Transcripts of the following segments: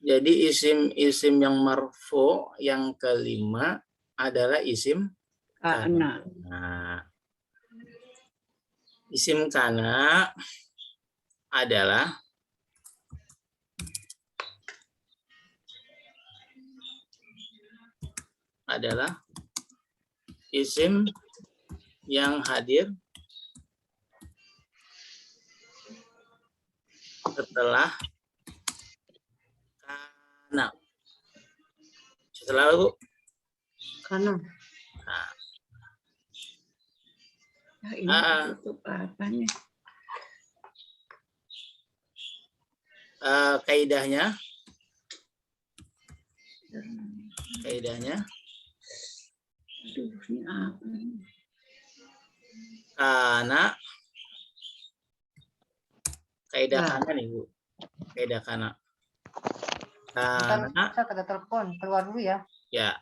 Jadi isim yang marfu yang kelima adalah isim kana. Nah, isim kana adalah isim yang hadir setelah kana. Setelah Bu? Kana. Nah. Ini tutup apanya? Kaidahnya kana kaidah kana nih Bu. Kaidah kana. Kana saya ada telepon, keluar dulu ya. Ya.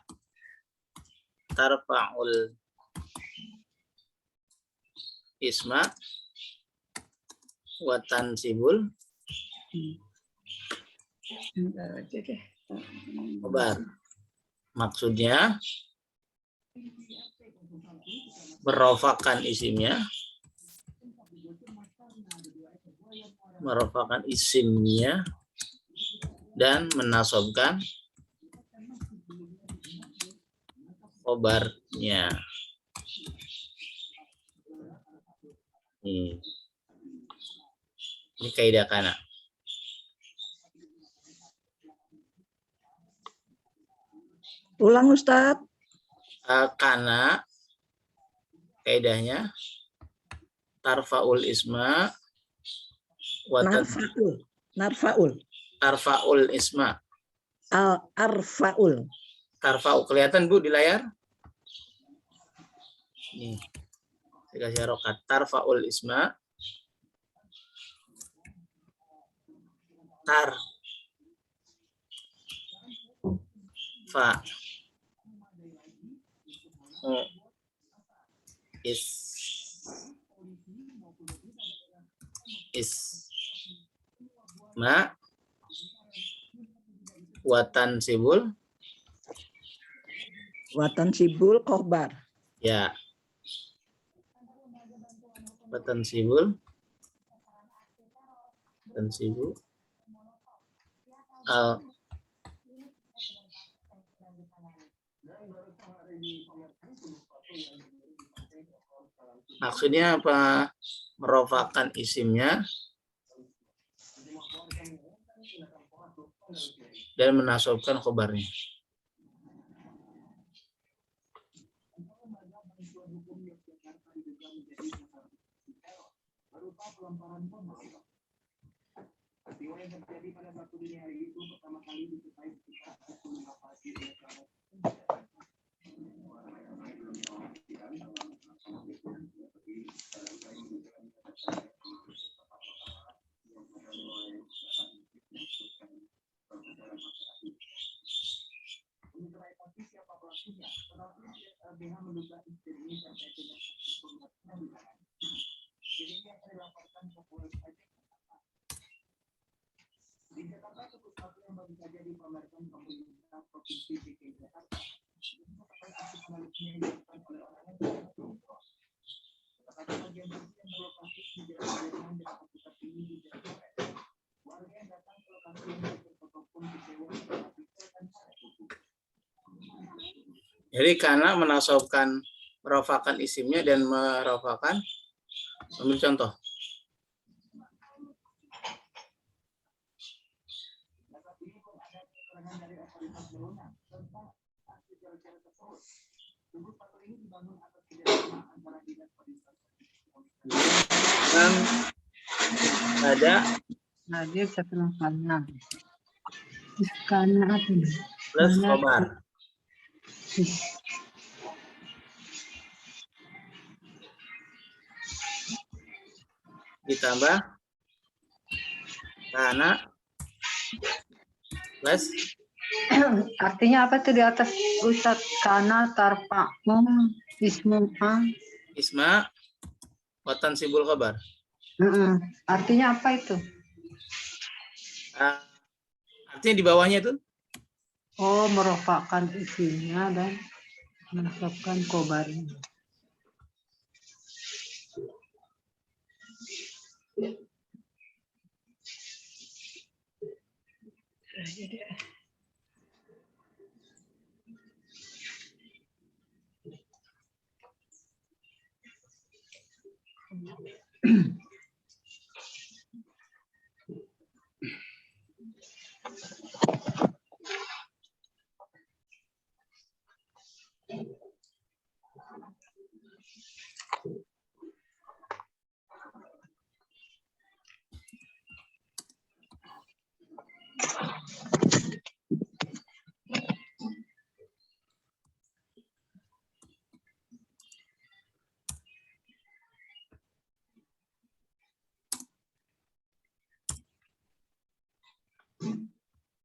Tarfa'ul isma wa tansibul khabar. Maksudnya merofakan isimnya, dan menasobkan khobarnya. Ini kaidah kana. Ulang Ustadz. Kana kaidahnya tarfaul isma wa tarfaul isma. Tarfa'u kelihatan Bu di layar? Nih. Saya kasih harokat. Tarfa'ul isma. Fa isma watan sibul khobar. Ya. Watan sibul maksudnya apa? Merofakan isimnya dan menasobkan khobarnya. Jadi karena menasobkan merofakan isimnya dan merofakan, ambil contoh. Ada hadir setelah kana. Kana apa? Plus khobar. Ditambah kana plus artinya apa tuh di atas Ustaz? Kana tarfa isma watan sibul khabar. Artinya apa itu? Artinya di bawahnya itu Oh, merofakkan isinya dan menetapkan khobarnya.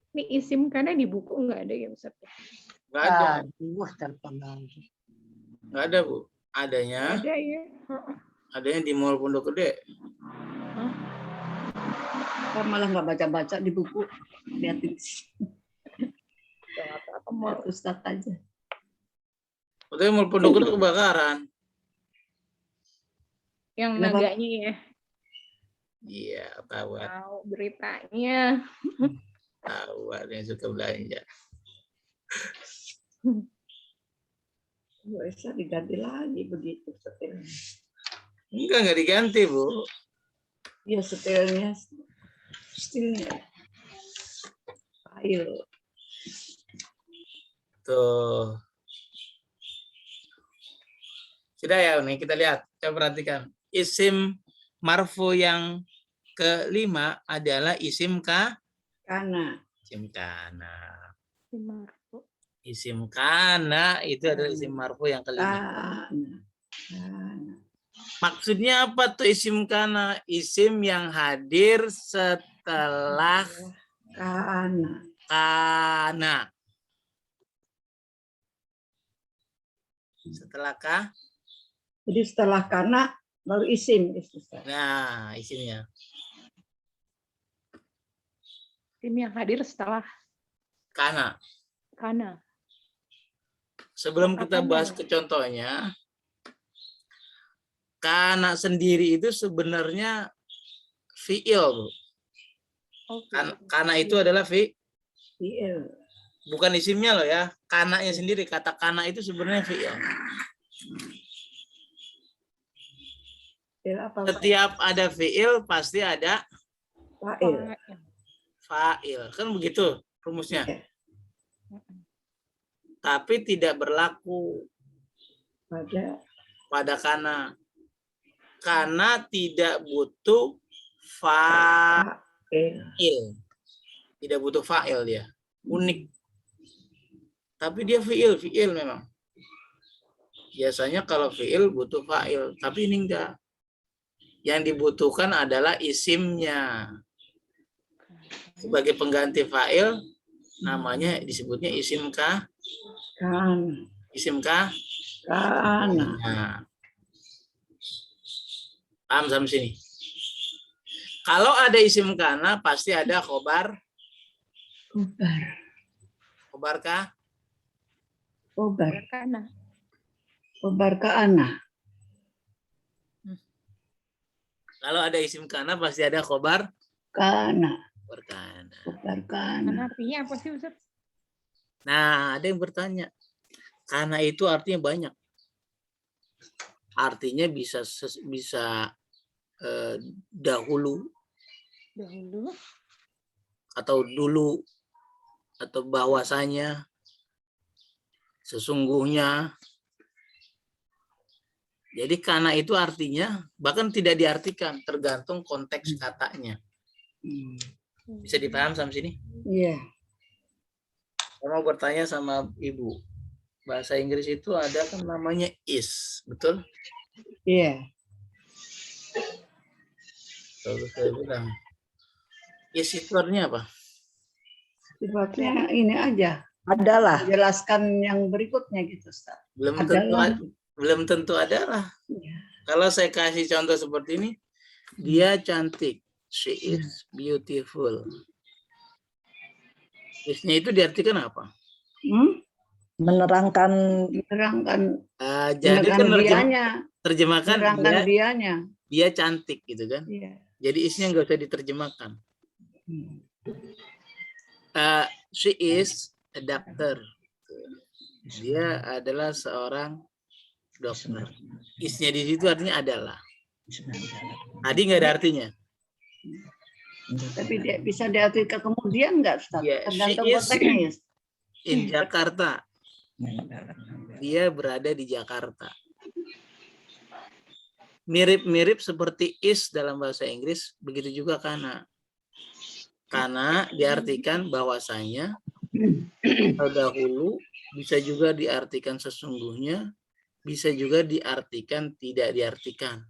Ini isim karena di buku nggak ada ya Ustaz? nggak ada, Aduh, telepon lagi. nggak ada Bu. Adanya, Ada ya. adanya di Mall Pondok Gede. Saya malah nggak baca-baca di buku. Lihatin Mau Ustadz aja. Katanya Mall Pondok Gede kebakaran. yang Kenapa? naganya ya. Iya, tahu, Tahu beritanya. tahu ada yang suka belanja. Bisa diganti lagi begitu setelnya. Enggak diganti Bu. Ya setelnya, stilnya. Ayo. Tuh. Sudah ya, nih kita lihat. Coba perhatikan. Isim marfu yang kelima adalah isim Karena isim kana. Marfu. Isim kana itu adalah isim marfu yang kelima. karena Maksudnya apa tuh isim kana? Isim yang hadir setelah karena kana. Setelah kah? jadi setelah karena baru isim Ustaz. Nah, isimnya. Isim yang hadir setelah Kana. kana. Sebelum kita bahas ke contohnya, kana sendiri itu sebenarnya fi'il, Bu. Kana itu adalah Fi'il. bukan isimnya loh ya. Kananya sendiri, kata kana itu sebenarnya fi'il. Fi'il apa? Setiap ada fi'il pasti ada Fa'il. fa'il. Kan begitu rumusnya. Iya. Tapi tidak berlaku pada kana. Kana tidak butuh fa'il. Tidak butuh fa'il dia. Unik. Tapi dia fi'il memang. Biasanya kalau fi'il butuh fa'il, tapi ini enggak. Yang dibutuhkan adalah isimnya. Sebagai pengganti fa'il, namanya disebutnya isim ka. Kan. Isim ka. Kana. Nah. Paham sampai sini? Kalau ada isim kana, pasti ada khobar. Khobar. Khobar kah? Khobar. Kana. Khobar kana. Kalau ada isim kana, pasti ada khobar. Kana. Khobar kana. Khobar kana. Kana artinya apa sih Ustaz? Nah, ada yang bertanya. Kana itu artinya banyak. Artinya bisa dahulu atau dulu atau bahwasanya, sesungguhnya. Jadi kana itu artinya bahkan tidak diartikan, tergantung konteks katanya. Bisa dipaham sampai sini? Iya. Saya mau bertanya sama Ibu. Bahasa Inggris itu ada kan namanya is, betul? Iya. Lalu saya bilang, is itu artinya apa? Sifatnya ini aja. Adalah. Jelaskan yang berikutnya gitu, Ustaz. Belum tentu adalah. Ya. Kalau saya kasih contoh seperti ini, dia cantik. She is beautiful. Isnya itu diartikan apa? Menerangkan Jadi kan dianya, terjemahkan menerangkan dia dianya. dia cantik gitu kan. Iya. Jadi isnya nggak usah diterjemahkan. She is a doctor. Dia adalah seorang dokter. Isnya di situ artinya adalah. Tadi nggak ada artinya. Tapi dia bisa diartikan kemudian nggak, Ustaz? Yeah, Tergantung she is konteksnya. in Jakarta. Dia berada di Jakarta. Mirip-mirip seperti is dalam bahasa Inggris, begitu juga kana. Kana diartikan bahwasanya dahulu, bisa juga diartikan sesungguhnya, bisa juga diartikan tidak diartikan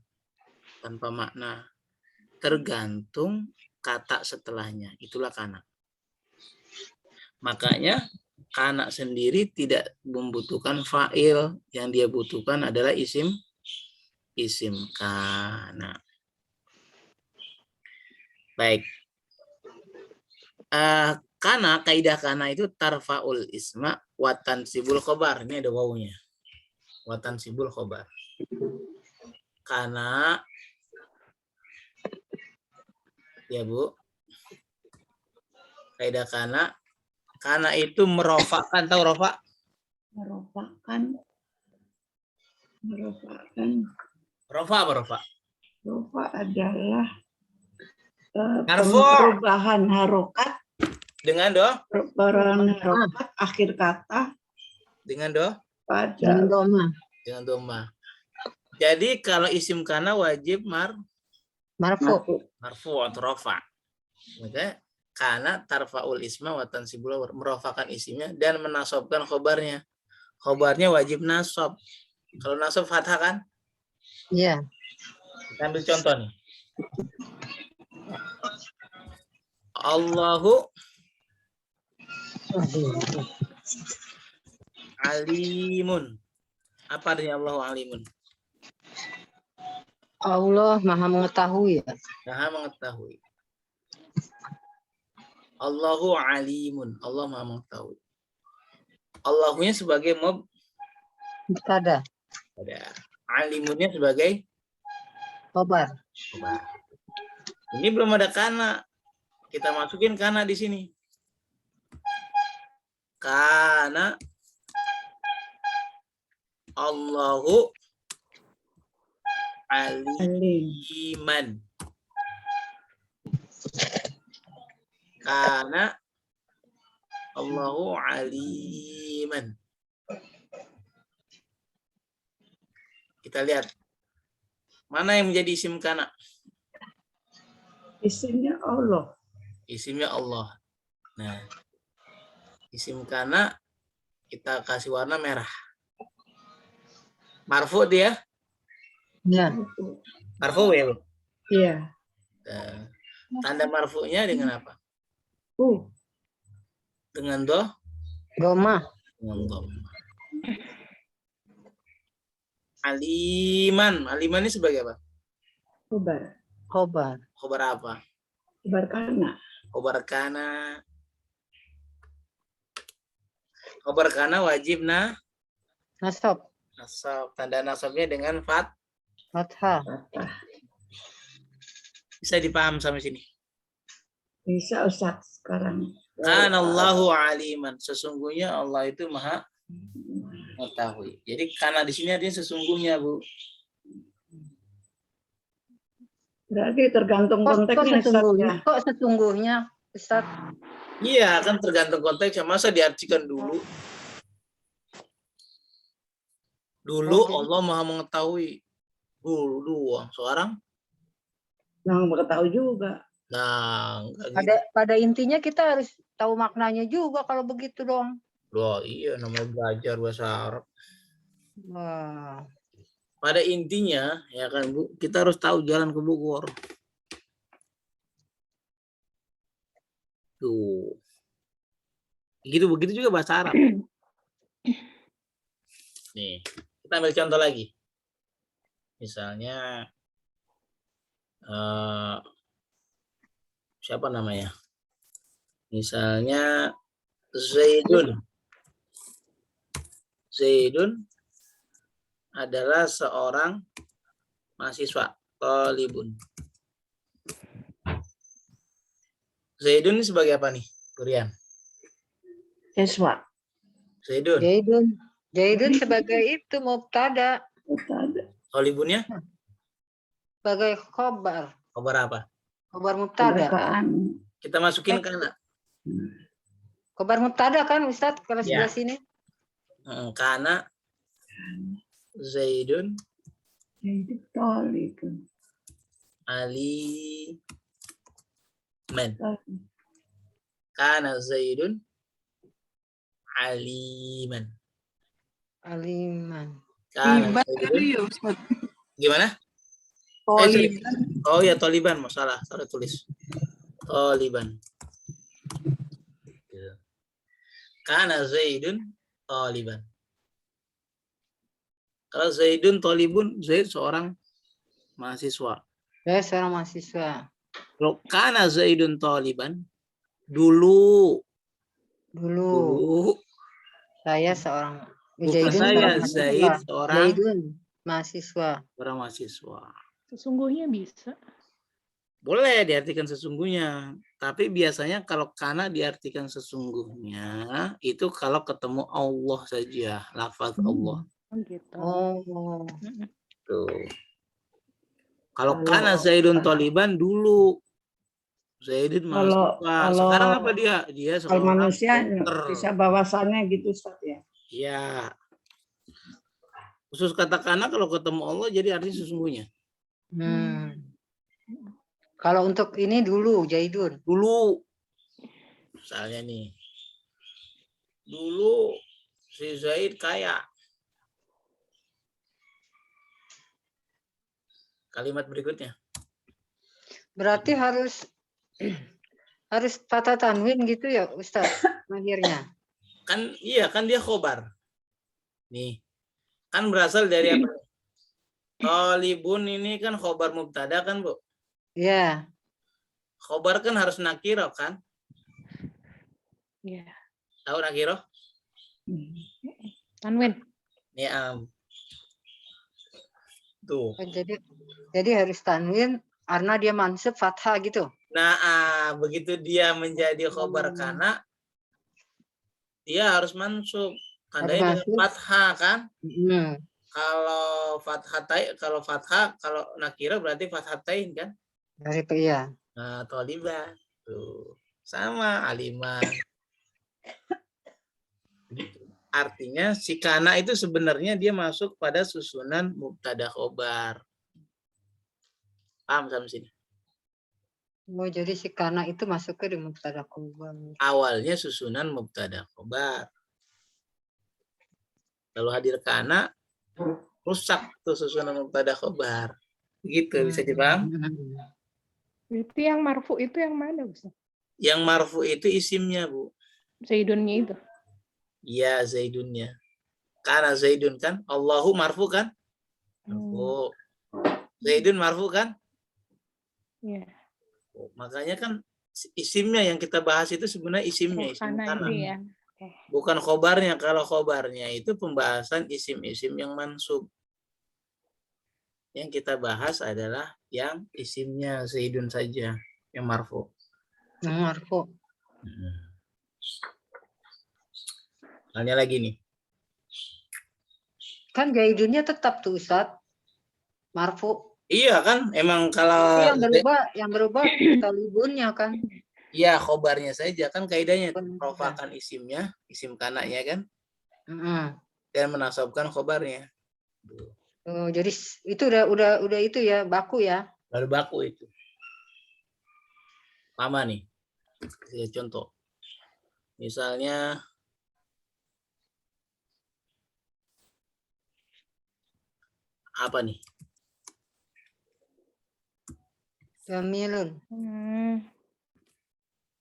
tanpa makna. Tergantung kata setelahnya, itulah kana. Makanya kana sendiri tidak membutuhkan fa'il, yang dia butuhkan adalah isim kana. Baik. Kana, kaidah kana itu tarfaul isma watan sibul khobar. Ini ada wawunya. Watan sibul khobar. Kana, ya Bu, kaidah kana itu merofakkan, tahu rofa? Merofakkan. Rofa apa rofa? Rofa adalah Marfu. perubahan harokat. Dengan do? Perubahan harokat akhir kata. Dengan do? Pada doma. Dengan doma. Jadi kalau isim kana wajib Marfu. marfu atau rofa. Maka kana tarfaul isma wa tansibul, merofakan isimnya dan menasobkan khobarnya. Khobarnya wajib nasab. Kalau nasab fathah kan? Iya. Kita ambil contoh nih. Allahu alimun. Apa artinya Allahu alimun? Allah Maha mengetahui ya. Maha mengetahui. Allahu alimun. Allah Maha mengetahui. Allahunya sebagai Mubtada. Alimunnya sebagai Khobar. Ini belum ada kana. Kita masukin kana di sini. Kana Allahu aliman. Kana Allahu aliman. Kita lihat. Mana yang menjadi isim kana? isimnya Allah. Isimnya Allah. Nah, isim kana kita kasih warna merah. Marfu dia? Ya. Marfu ya, Bu? Iya. Tanda marfu'nya dengan apa? Dengan Doma. dengan dhamma. Aliman. Aliman ini sebagai apa? Khobar. Khobar apa? Khobar kana. Khobar kana. Khobar kana wajib Nasab. nasab. Tanda nasabnya dengan Fathah. bisa dipaham sampai sini. Bisa Ustaz sekarang. Kana Allahu aliman. Sesungguhnya Allah itu Maha mengetahui. Jadi kana di sini artinya sesungguhnya, Bu. Berarti tergantung konteksnya. Kok sesungguhnya, Ustaz? Iya, kan tergantung konteksnya. Masa diartikan dulu? Dulu Allah Maha mengetahui. Dulu. Sekarang? Nah, mengetahui juga. Nah, gitu. Pada intinya kita harus tahu maknanya juga kalau begitu dong. Loh, iya, namanya belajar bahasa Arab. Wah. Pada intinya, ya kan Bu, kita harus tahu jalan ke Bogor. Tuh. Begitu juga bahasa Arab. Nih, kita ambil contoh lagi. Misalnya, siapa namanya? Misalnya Zaidun. Zaidun adalah seorang mahasiswa. Talibun. Zaidun ini sebagai apa nih, Durian? Siswa. Zaidun. Jaidun sebagai itu mubtada, Talibunnya sebagai khobar. kabar apa? Khobar mubtada. Keberkaan. Kita masukin kana. Khobar mubtada kan Ustadz kalau Ya. sebelah sini. Kana Zaidun Jadi talibun. Ali man. Kana Zaidun aliman. Aliman. Kana Taliban Zaidun. tadi ya Ustaz. Gimana? Taliban. Oh ya Taliban, masalah. Salah tulis. Taliban. Kana Zaidun Taliban. Kalau Zaidun Talibun, Zaid seorang mahasiswa. Saya seorang mahasiswa. Kalau kana Zaidun Taliban, dulu Saya seorang bukan saya, Zaid seorang mahasiswa. mahasiswa. Sesungguhnya bisa. Boleh diartikan sesungguhnya, tapi biasanya kalau kana diartikan sesungguhnya itu kalau ketemu Allah saja, lafaz Allah. Oh, gitu. Oh. Tuh. Kalau Kalau- kana Zaidun Taliban dulu Zaidun mahasiswa. kalau- Sekarang apa dia? Dia Kalau seorang manusia dokter. bisa bahwasannya gitu Ustaz ya. Ya. Khusus kata kana kalau ketemu Allah jadi artinya sesungguhnya. Kalau untuk ini dulu Jaidun. Dulu misalnya nih. Dulu si Zaid kaya. Kalimat berikutnya. Berarti harus patah tanwin gitu ya Ustaz akhirnya. Kan iya kan dia khobar. Nih. Kan berasal dari apa? Talibun ini kan khobar mubtada kan, Bu? Iya. Khobar kan harus nakiro kan? Iya. Tahu nakiro? Tanwin. Ni'am. Tuh. Oh, jadi harus tanwin karena dia mansub fathah gitu. Nah, begitu dia menjadi khobar kana, dia harus mansub. Tandanya dengan fathah kan? Kalau fathah, kalau nakira berarti fathatain kan? Dari itu ya. Nah, toliban. Tuh. Sama alimah. Artinya si kana itu sebenarnya dia masuk pada susunan mubtada khobar. Paham sampai sini? Oh, jadi si kana itu masuk ke di mubtada khobar. Awalnya susunan mubtada khobar. Kalau hadir kana, rusak tuh susunan mubtada khobar. Begitu bisa dipaham? Itu yang marfu itu yang mana, Ustaz? Yang marfu itu isimnya, Bu. Zaidunnya itu. Iya, Zaidunnya. Karena Zaidun kan, Allahu marfu kan? Marfu. Zaidun marfu kan? Iya. Makanya kan isimnya yang kita bahas itu sebenarnya isimnya. Isim Kana kana. itu ya. Bukan khobarnya. Kalau khobarnya itu pembahasan isim-isim yang mansub. Yang kita bahas adalah yang isimnya Zaidun saja. Yang marfu. Yang marfu. Tanya lagi nih. Kan Zaidunnya tetap tuh Ustaz. Marfu. Iya kan, emang kalau yang berubah talibunnya kan. iya khobarnya saja kan kaidahnya rofakan isimnya, isim kanaknya kan, dan menasabkan khobarnya. Oh, jadi itu udah itu ya baku ya. Baru baku itu. Lama nih. Kasih contoh. Misalnya apa nih? Jamilun.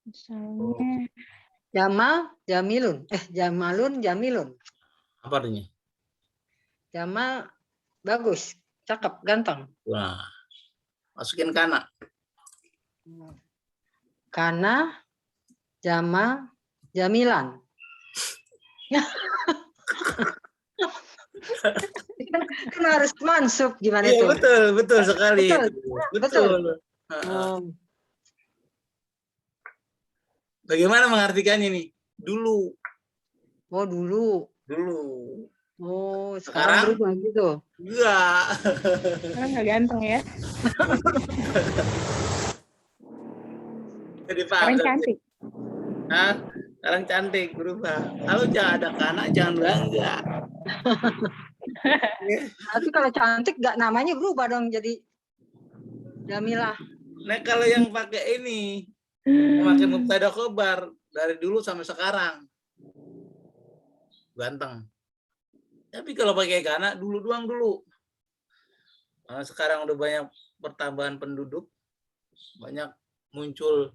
Misalnya Jamal, Jamilun. Jamalun, Jamilun. Apa artinya? Jamal bagus, cakep, ganteng. Nah, masukin kana. Kana, Jamal, Jamilan. kan harus mansub gimana Iya, itu? betul sekali. Betul. Betul. Oh, Bagaimana mengartikannya nih? Dulu. oh dulu. Dulu. Oh, Sekarang? sekarang berubah gitu. Enggak. Sekarang nggak ganteng ya. Jadi paham. Sekarang cantik. Hah? Sekarang cantik, berubah. Kalau jangan ada kanak, jangan bangga. Tapi kalau cantik nggak namanya berubah dong jadi Jamilah. Nah, kalau yang pakai ini, memakai mubtada khobar dari dulu sampai sekarang. Ganteng. Tapi kalau pakai kanak, dulu doang dulu. Karena sekarang udah banyak pertambahan penduduk, banyak muncul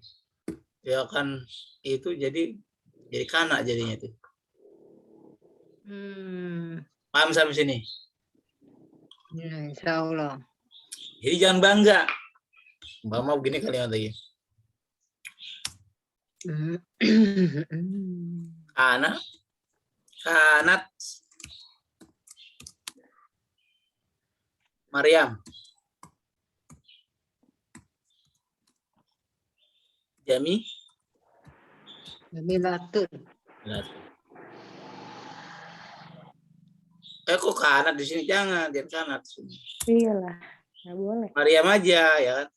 ya kan itu jadi kanak jadinya itu. Paham sampai sini? Ya, insya Allah. Jadi jangan bangga. Mbak mau begini kalimat lagi. Kanat Maryam. Jamilatun. Kok kanat di sini jangan kanat. Iyalah, nggak boleh. Maryam aja ya kan.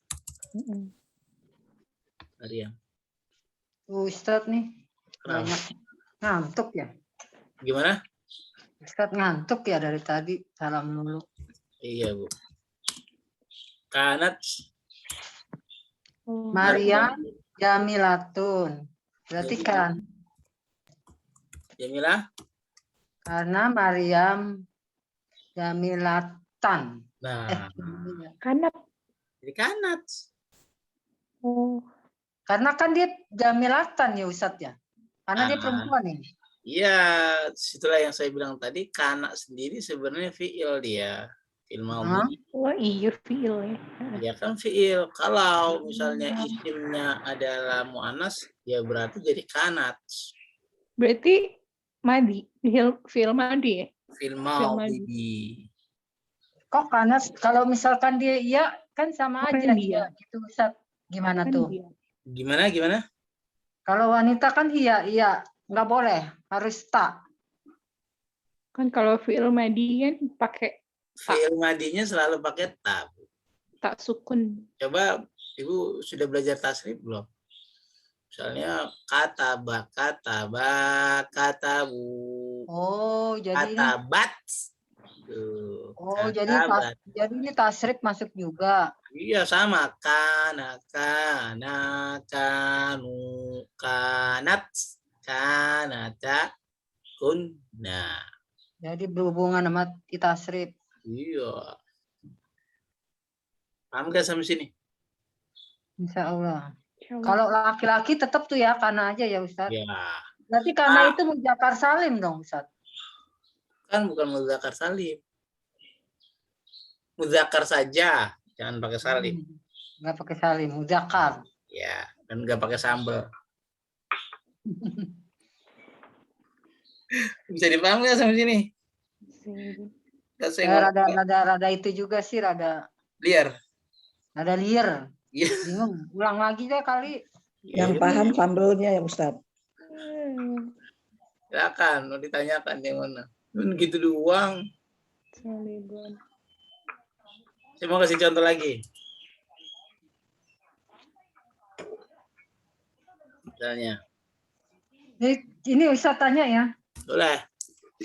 Maryam. Ustadz nih Kenapa? banyak ngantuk ya. Gimana? Ustadz ngantuk ya dari tadi salam dulu. Iya Bu. Kanat Maryam Jamilatun. Berarti kan Jamilah. karena Maryam Jamilatan. Nah, Kanat. jadi kanat. Oh, Karena kan dia Jamilatan ya Ustadz ya. Karena dia perempuan ini. Iya, situlah yang saya bilang tadi, kanak sendiri sebenarnya fiil dia. Fiil maudhi. oh iya fiil ya. Ya kan fiil. Kalau misalnya isimnya adalah mu'annas, ya berarti jadi kanat. Berarti madi, fiil madi ya? Fiil maudhi. Kok karena kalau misalkan dia iya kan sama aja dia. gitu Ustadz. Gimana Kan tuh? dia. Gimana? Kalau wanita kan iya, nggak boleh, harus tak. Kan kalau fiil madi kan pakai Fiil madinya selalu pakai ta. tak sukun. Coba Ibu sudah belajar tasrif belum? Misalnya katabu. Oh, jadi Katabat. Jadi ini tasrif masuk juga. Iya sama kanu kanat kanata kunna. Jadi berhubungan sama tasrif. Iya. Paham gak sampai sini? Insya Allah. Kalau laki-laki tetap tuh ya karena aja ya Ustadz. Ya. Berarti karena itu muzakkar salim dong Ustadz. Kan bukan muzakkar salim. Muzakkar saja, jangan pakai salim. Nggak pakai salim, muzakkar. Ya, dan nggak pakai sambal. Bisa dipaham nggak sampai sini? Rada itu juga sih, rada liar. Rada liar. Iya. Bingung. Ulang lagi deh kali. Yang paham sambelnya ya Ustadz. Silakan, mau ditanyakan yang mana? Gitu doang. Saya mau kasih contoh lagi. Misalnya. Ini Ustadz tanya ya. Boleh.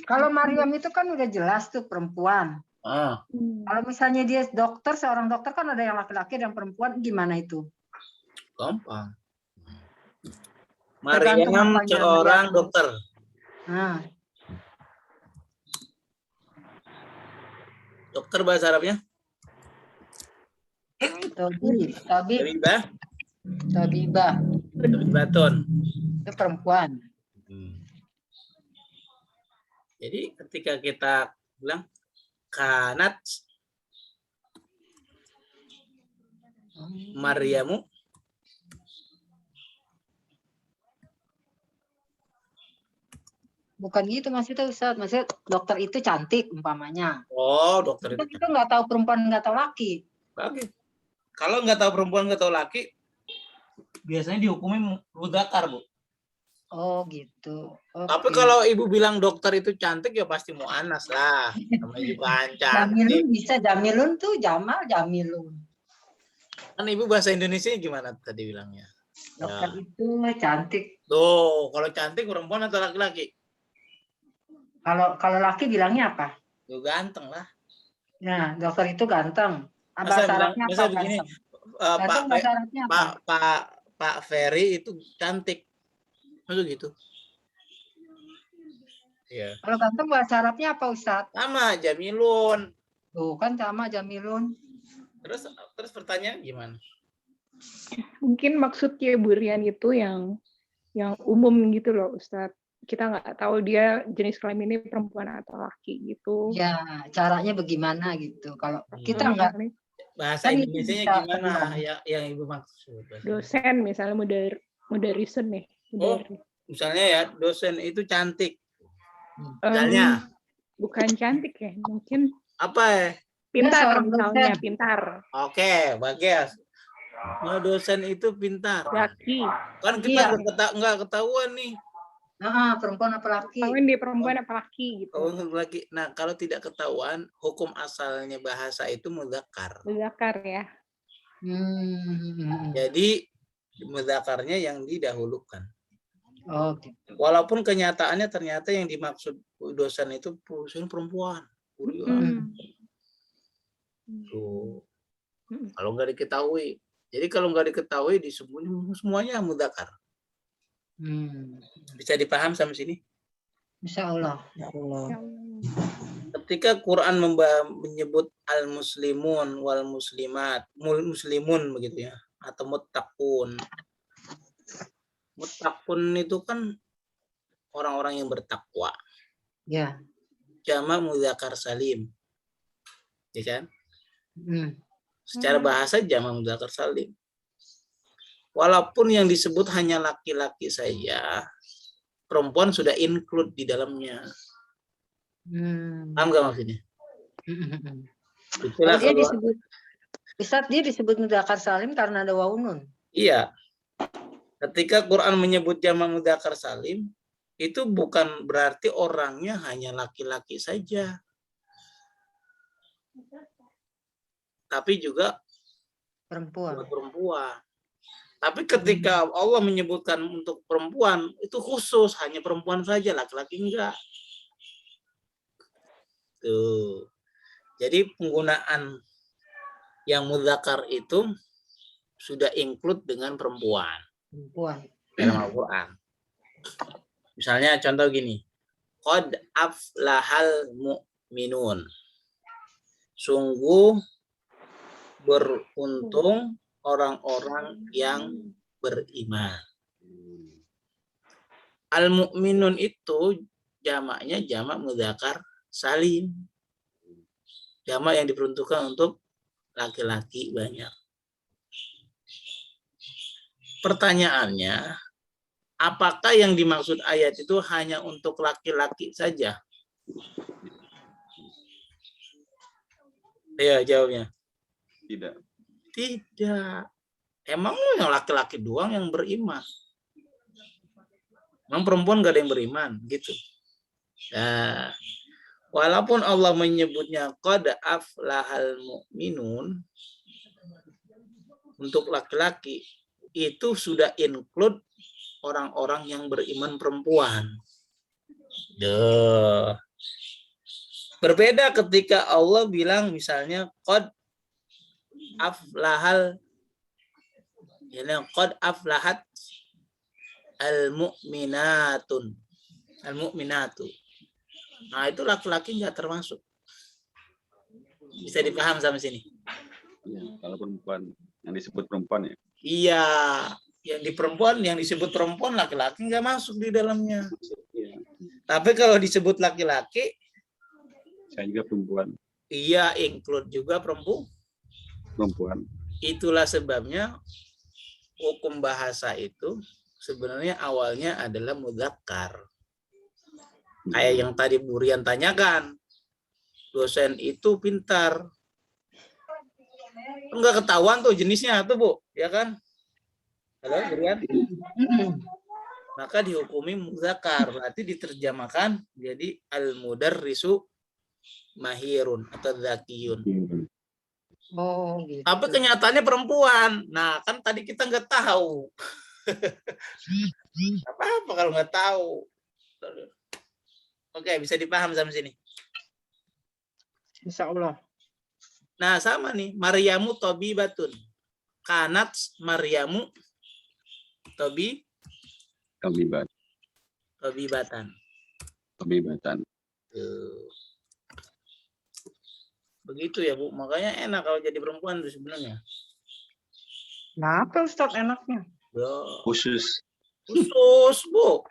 Kalau Maryam itu kan udah jelas tuh perempuan. Kalau misalnya dia dokter, seorang dokter kan ada yang laki-laki dan perempuan, gimana itu? Gampang. Maryam seorang dokter. Dokter bahasa Arabnya? Tabibatun. Itu perempuan. Jadi ketika kita bilang kanat Maryamu Bukan gitu maksudnya Ustaz. Maksudnya dokter itu cantik umpamanya. Oh, dokter Kita itu. itu nggak tahu perempuan, nggak tahu laki. Oke. Kalau nggak tahu perempuan, nggak tahu laki, biasanya dihukumin mudzakkar, Bu. Oh gitu. Tapi Oke. kalau ibu bilang dokter itu cantik, ya pasti mu'anas lah. Namanya juga cantik. Jamilun bisa, Jamilun tuh Jamal, Jamilun. Kan ibu bahasa Indonesia gimana tadi bilangnya? Dokter Ya. itu cantik. Tuh, kalau cantik perempuan atau laki-laki? Kalau laki bilangnya apa? Tuh ganteng lah. Nah, dokter itu ganteng. Masa Bahasa bilang, Arabnya masa apa begini, ganteng? Pak Ganteng bahasa Arabnya apa? Pak Ferry itu cantik. Maksud gitu. Iya. Kalau ganteng bahasa Arabnya apa Ustaz? Sama Jamilun. Tuh kan sama Jamilun. Terus pertanyaan gimana? Mungkin maksudnya Bu Rian itu yang umum gitu loh Ustadz. Kita nggak tahu dia jenis kelaminnya perempuan atau laki gitu. Ya, caranya bagaimana gitu. Kalau kita nggak, Bahasa kan itu Indonesianya bisa gimana peluang. yang ibu maksud? Dosen misalnya moderation nih. Oh, misalnya ya dosen itu cantik. Em, Misalnya bukan cantik ya, mungkin apa ya? pintar seorang misalnya, dosen. pintar. Oke, bagus. Oh, dosen itu pintar. Laki. Kan Iya. kita nggak ketahuan nih. Perempuan apa laki? Kalian dia perempuan apa laki gitu. Oh, lagi. Nah, kalau tidak ketahuan, hukum asalnya bahasa itu mudzakkar. Mudzakkar ya. Jadi mudzakarnya yang didahulukan. Oh, gitu. Walaupun kenyataannya ternyata yang dimaksud dosen itu perempuan. Tuh. Kalau nggak diketahui. Jadi kalau nggak diketahui disebut semuanya mudzakkar. Bisa dipaham sampai sini? Insya Allah. Ketika Quran menyebut al-muslimun wal muslimat, muslimun begitu ya, atau muttaqun. Muttaqun itu kan orang-orang yang bertakwa. Ya. Jamak mudzakkar salim. Ya kan? Secara Hmm. bahasa jamak mudzakkar salim. Walaupun yang disebut hanya laki-laki saja, perempuan sudah include di dalamnya. Paham nggak maksudnya? Itulah Dia kalau disebut, Ustaz, dia disebut mudzakkar salim karena ada waunun. iya. Ketika Quran menyebut jamak mudzakkar salim, itu bukan berarti orangnya hanya laki-laki saja. Tapi juga perempuan. Tapi ketika Allah menyebutkan untuk perempuan, itu khusus, hanya perempuan saja, laki-laki enggak. Tuh. Jadi penggunaan yang mudzakkar itu sudah include dengan perempuan. Dalam Al-Quran. Misalnya contoh gini. Qad aflahal mu'minun. Sungguh beruntung orang-orang yang beriman. Al-mu'minun itu jamaknya jamak mudzakkar salim. Jamak yang diperuntukkan untuk laki-laki banyak. Pertanyaannya, apakah yang dimaksud ayat itu hanya untuk laki-laki saja? Ya, jawabnya. Tidak. Tidak. Emang yang laki-laki doang yang beriman? Emang perempuan gak ada yang beriman? Gitu. Nah, walaupun Allah menyebutnya qad aflahal mu'minun untuk laki-laki, itu sudah include orang-orang yang beriman perempuan. Duh. Berbeda ketika Allah bilang misalnya qad aflahal, qad aflahat al-mu'minatun. Al-mu'minatu. Nah, itu laki-laki nggak termasuk. Bisa dipaham sampai sini? Ya, kalau perempuan, yang disebut perempuan ya. Iya, yang disebut perempuan laki-laki nggak masuk di dalamnya. Ya. Tapi kalau disebut laki-laki, Saya juga perempuan. iya include juga perempuan. Itulah sebabnya hukum bahasa itu sebenarnya awalnya adalah mudzakkar. Kayak yang tadi Bu Rian tanyakan, dosen itu pintar. Enggak ketahuan tuh jenisnya tuh Bu, ya kan? Halo Bu Rian? Maka dihukumi muzakkar, berarti diterjemahkan jadi al-mudarrisu mahirun atau zakiyun. Oh, gitu. Tapi kenyataannya perempuan. Nah, kan tadi kita nggak tahu. Apa-apa kalau nggak tahu. Oke, bisa dipaham sampai sini. Insya Allah. Nah, sama nih. Maryamu tobibatun. Kanat Maryamu Tobibat. tobibatan. Tobibatan. Tuh. Begitu ya, Bu. Makanya enak kalau jadi perempuan tuh sebenarnya. Kenapa Ustadz enaknya? Ya, Khusus. khusus, Bu.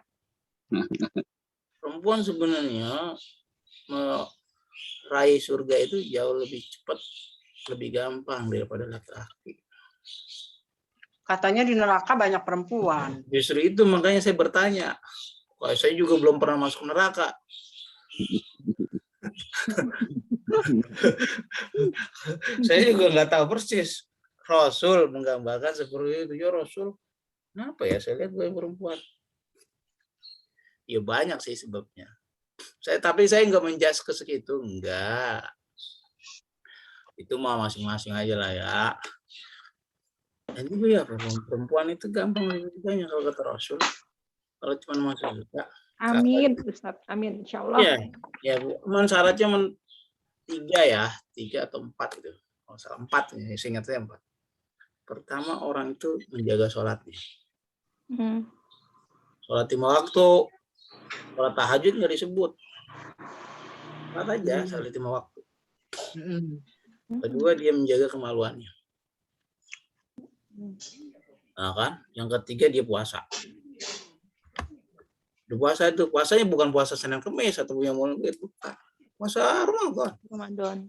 Perempuan sebenarnya meraih surga itu jauh lebih cepat, lebih gampang daripada laki-laki. Katanya di neraka banyak perempuan. Justru itu makanya saya bertanya. Wah, saya juga belum pernah masuk neraka. Saya juga nggak tahu persis. Rasul menggambarkan seperti itu. Ya Rasul, kenapa ya saya lihat gue perempuan? Ya banyak sih sebabnya. Tapi saya nggak menjudge ke segitu, enggak. Itu mah masing-masing aja lah ya. Dan juga ya perempuan itu gampang lebih kalau kata Rasul. Kalau cuma masuk surga. Amin, Ustaz. Amin, insya Allah. Iya, ya Bu. Syaratnya 3 atau 4 gitu. Oh, salah 4 ya, saya ingat saya 4. Pertama orang itu menjaga sholatnya. Sholat 5 waktu, sholat tahajud nggak disebut. Sholat aja, sholat 5 waktu. Kedua dia menjaga kemaluannya. Nah kan, yang ketiga dia puasa. Puasa itu puasanya bukan puasa Senin Kemis atau yang mau itu, puasa Ramadan.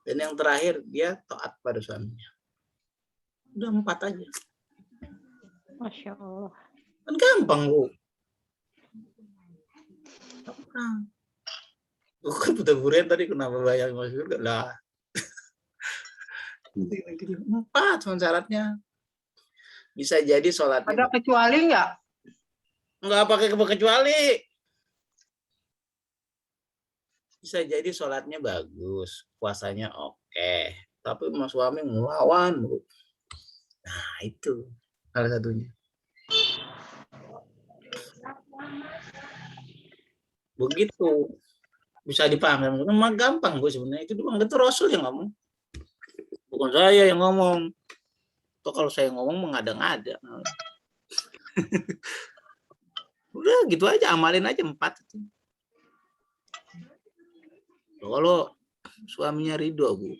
Dan yang terakhir dia taat pada suaminya. Udah 4 aja. Masya Allah. Kan gampang Bu. Bukan buta-burian tadi kenapa bayar masuk surga lah. 4 syaratnya. Bisa jadi sholatnya. Ada kecuali nggak? Nggak pakai kecuali. Bisa jadi sholatnya bagus, puasanya oke, tapi mas suami ngelawan, Bu. Nah itu salah satunya. Begitu bisa dipahami, memang gampang Bu sebenarnya itu doang. Itu Rasul yang ngomong, bukan saya yang ngomong. Atau kalau saya ngomong mengada-ngada. Udah gitu aja, amalin aja 4 itu. Kalau suaminya ridho, Bu.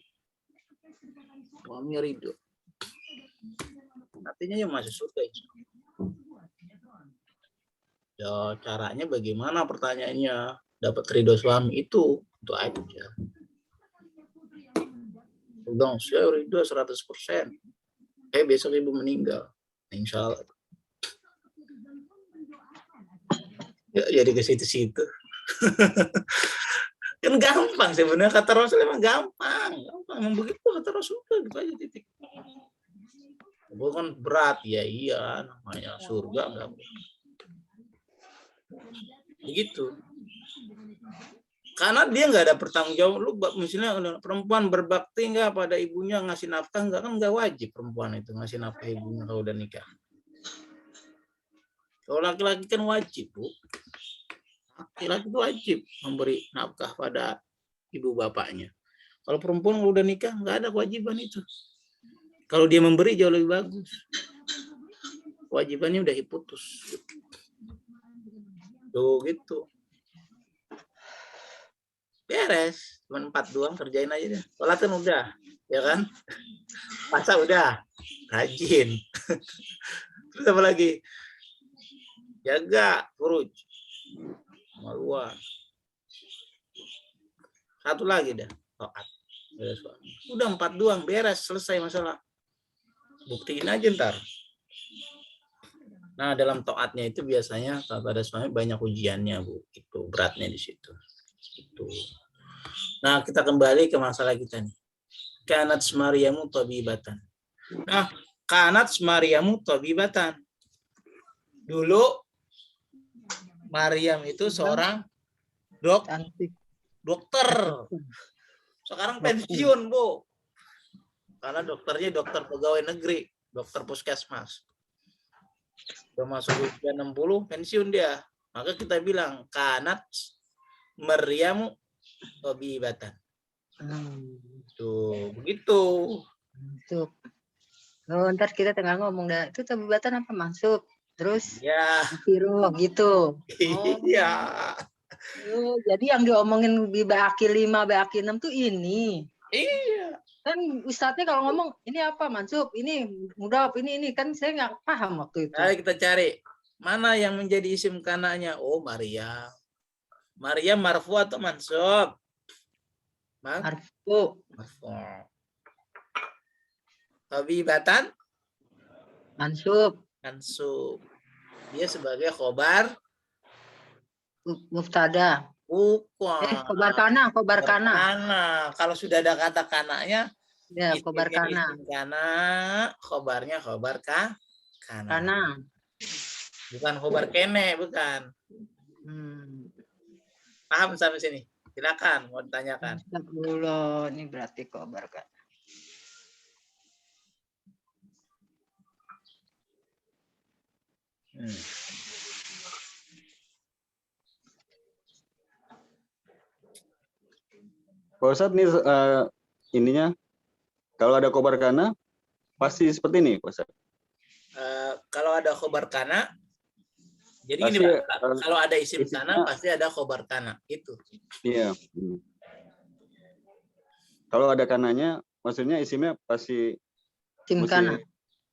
Suaminya ridho. Artinya ya masuk surga. Ya caranya bagaimana pertanyaannya? Dapat ridho suami itu aja. Udah, saya ridho 100%. Besok ibu meninggal. Insya Allah. Ya, jadi ke situ-situ. Kan gampang sebenarnya, kata Rasul emang gampang. Emang begitu kata Rasul, gitu aja titik. Bukan berat, ya iya namanya surga enggak. Begitu. Karena dia nggak ada pertanggung jawab. Lu misalnya perempuan berbakti nggak pada ibunya, ngasih nafkah nggak, kan nggak wajib perempuan itu ngasih nafkah ibunya kalau udah nikah. Kalau laki-laki kan wajib, Bu. Laki-laki itu wajib memberi nafkah pada ibu bapaknya. Kalau perempuan kalau udah nikah nggak ada kewajiban itu. Kalau dia memberi jauh lebih bagus. Kewajibannya udah diputus. Tuh gitu. Beres, cuma 4 doang, kerjain aja deh. Sholat kan udah, ya kan? Puasa udah, rajin. Terus apa lagi? Jaga furuj, maluan. Satu lagi dah, taat. Udah 4 doang, beres, selesai masalah. Buktiin aja ntar. Nah, dalam taatnya itu biasanya pada suami banyak ujiannya, Bu. Itu beratnya di situ. Itu. Nah, kita kembali ke masalah kita nih. Kanat Maryamu tabibatan. Nah, kanat Maryamu tabibatan. Dulu Maryam itu seorang dokter. Sekarang pensiun, Bu. Karena dokternya dokter pegawai negeri, dokter puskesmas. Udah masuk usia 60, pensiun dia. Maka kita bilang, kanat Maryamu tabibatan. Tuh, begitu. Tuh. Oh, ntar kita tengah ngomong dah. Itu tabibatan apa masuk? Terus Ya. Piro gitu. Iya. Oh, jadi yang diomongin di BAQ 5, BAQ 6 tuh ini. Iya. Kan Ustadznya kalau ngomong ini apa Mansub, ini mudhaf, ini kan saya nggak paham waktu itu. Ayo kita cari mana yang menjadi isim kananya. Oh, Maryam. Maryam marfu atau mansub? Marfu. Marfu. Tabibatan? Mansub. Mansub. Dia sebagai khobar Mubtada. bukan. Khobar kana. Kalau sudah ada kata kananya, Ya, khobar kana. Kana, khobarnya khobar kana. Kana. Bukan khobar kene, bukan. Paham sampai sini? Silakan, mau ditanyakan. Astagfirullah, ini berarti khobar kana. Pak Ustadz nih ininya kalau ada khobar kana pasti seperti ini, Pak Ustadz. Kalau ada khobar kana, jadi Pasti, gini Pak, kalau ada isim kana pasti ada khobar kana, itu. Iya. Kalau ada kananya, maksudnya isimnya pasti Isim kana.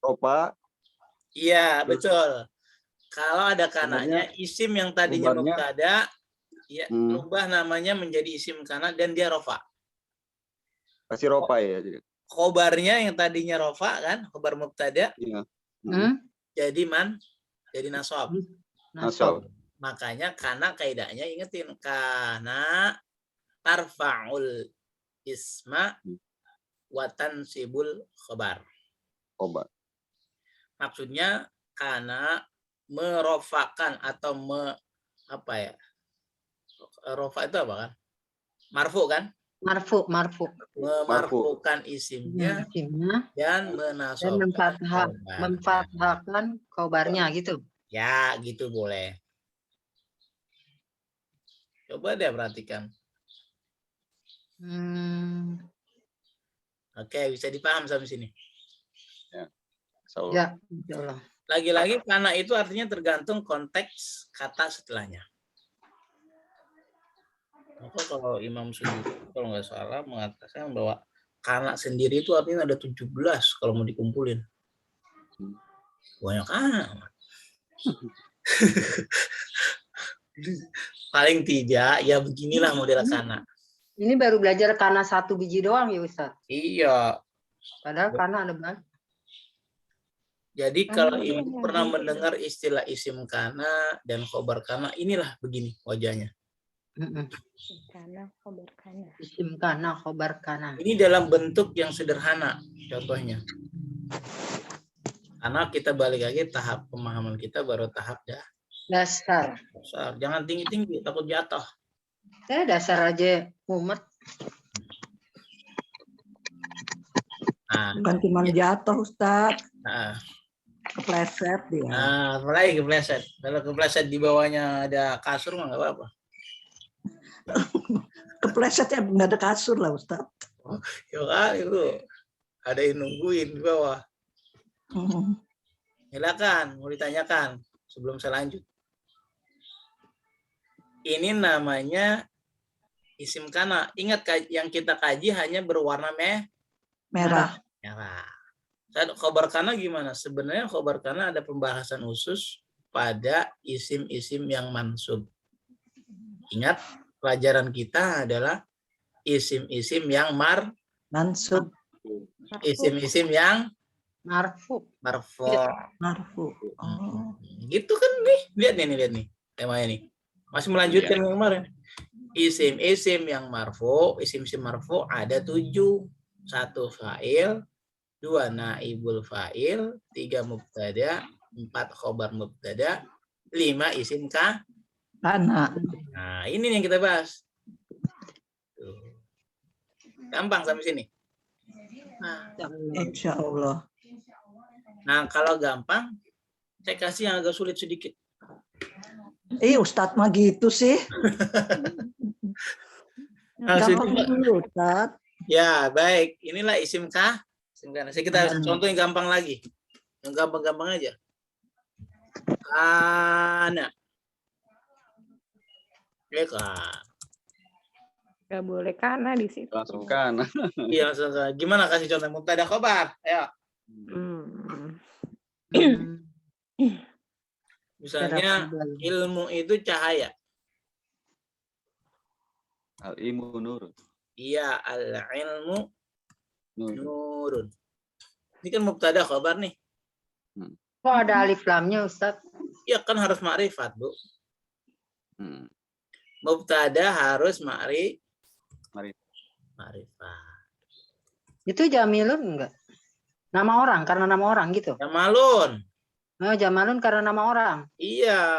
Ropa. Iya, betul. Kalau ada kananya, isim yang tadinya mubtada, ya, rubah namanya menjadi isim kana dan dia rofa. Pasti ropa ya. Khobarnya yang tadinya rofa kan, khobar mubtada, iya. Jadi jadi nasab. Nasab. Makanya kana kaidahnya ingetin, kana tarfa'ul isma wa tansibul khobar. Maksudnya kana merofakan atau rofa itu apa kan? Marfu kan? Marfu. Memarfukan isimnya dan memfathahkan khobarnya gitu. Ya, gitu boleh. Coba deh perhatikan. Oke, bisa dipaham sampai sini. Ya, insyaallah. Lagi-lagi kana itu artinya tergantung konteks kata setelahnya. Maka kalau Imam Suyuti kalau nggak salah mengatakan bahwa kana sendiri itu artinya ada 17 kalau mau dikumpulin. Banyak amat. Paling tidak ya beginilah model kana. Ini baru belajar kana 1 biji doang ya Ustaz? Iya. Padahal kana ada banyak. Jadi kalau ibu pernah mendengar istilah isim kana dan khobar kana, inilah begini wajahnya. Isim kana, khobar kana. Ini dalam bentuk yang sederhana contohnya. Karena kita balik lagi tahap pemahaman kita baru tahap dasar. Jangan tinggi-tinggi takut jatuh. Dasar aja mumet. Bukan cuma jatuh Ustaz. Kepleset dia. Mulai kepleset. Kalau kepleset di bawahnya ada kasur mah nggak apa-apa. Keplesetnya nggak ada kasur lah Ustaz. Itu ada yang nungguin di bawah. Silakan, mau ditanyakan sebelum saya lanjut. Ini namanya isim kana. Ingat yang kita kaji hanya berwarna merah. Khobar kana gimana? Sebenarnya khobar kana ada pembahasan khusus pada isim-isim yang mansub. Ingat, pelajaran kita adalah isim-isim yang mansub. Isim-isim yang Marfu. Marfu. Marfu. Oh. Gitu kan nih. Lihat nih temanya nih. Masih melanjutkan yang kemarin. Isim yang marfu, isim marfu ada 7. 1 fa'il, 2 naibul fa'il, 3 mubtada, 4 khobar mubtada, 5 isim Kana. Nah, ini yang kita bahas. Tuh. Gampang sampai sini. Nah, Insya Allah. nah, kalau gampang, saya kasih yang agak sulit sedikit. Ustadz mah gitu sih. Nah, Gampang dulu, Ustadz. ya, baik. Inilah isim kana. Saya kita contoh yang gampang lagi. Yang gampang-gampang aja. Kana. Ya kan. Gak boleh karena di situ. Langsung kana. Iya, gimana kasih contoh mubtada khobar? Ayo. Misalnya ilmu itu cahaya. Al-ilmu nurun. Iya, al-ilmu nurun. Ini kan mubtada khobar nih. Kok ada alif lamnya, Ustadz? Iya kan harus ma'rifat, Bu. Mubtada harus ma'rifat. Itu jamilun enggak? Nama orang, karena nama orang gitu? Jamalun. Oh, jamalun karena nama orang? Iya.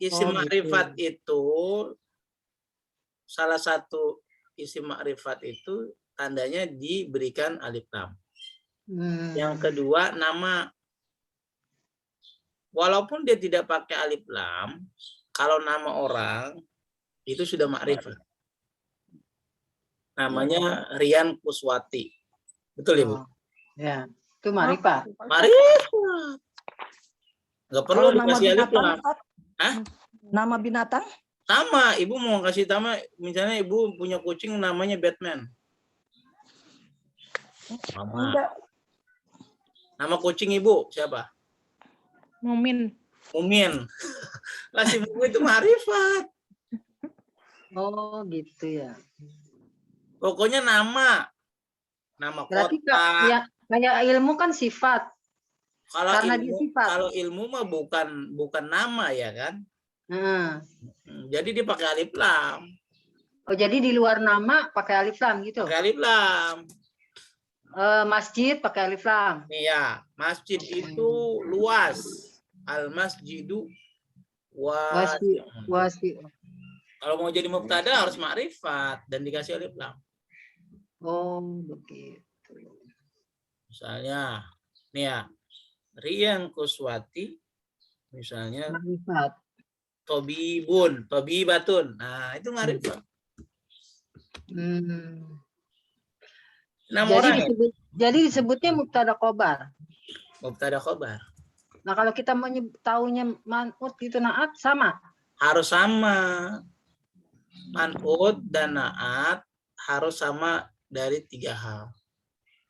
Isim ma'rifat gitu. itu, salah satu isim ma'rifat itu tandanya diberikan alif lam. Yang kedua, nama. Walaupun dia tidak pakai alif lam, kalau nama orang, itu sudah ma'rifat. Namanya Rian Kuswati. Betul, Ibu? Ya, itu ma'rifat. Ma'rifat. Nggak perlu dikasih alif lam. Hah? Nama binatang? Sama, Ibu mau kasih nama, misalnya Ibu punya kucing namanya Batman. Sama. Nama kucing Ibu siapa? Mumin. Lah si buku itu ma'rifat. Oh, gitu ya. Pokoknya nama Berarti kota. ya, kayak ilmu kan sifat. Karena Ilmu, dia sifat. kalau ilmu mah bukan nama ya kan? Jadi dia pakai alif lam. Oh, jadi di luar nama pakai alif lam gitu? Pakai alif lam. Masjid pakai alif lam. Iya, masjid itu luas. Al masjidu wasi. Kalau mau jadi mubtada harus ma'rifat dan dikasih alif lam. Oh, begitu. Misalnya, nih ya, Rian Kuswati, misalnya ma'rifat. Tobibatun. Nah, itu ma'rifat. Jadi disebutnya mubtada khobar. Mubtada khobar. Nah, kalau kita mau taunya man'ut itu na'at sama? Harus sama. Man'ut dan na'at harus sama dari 3 hal.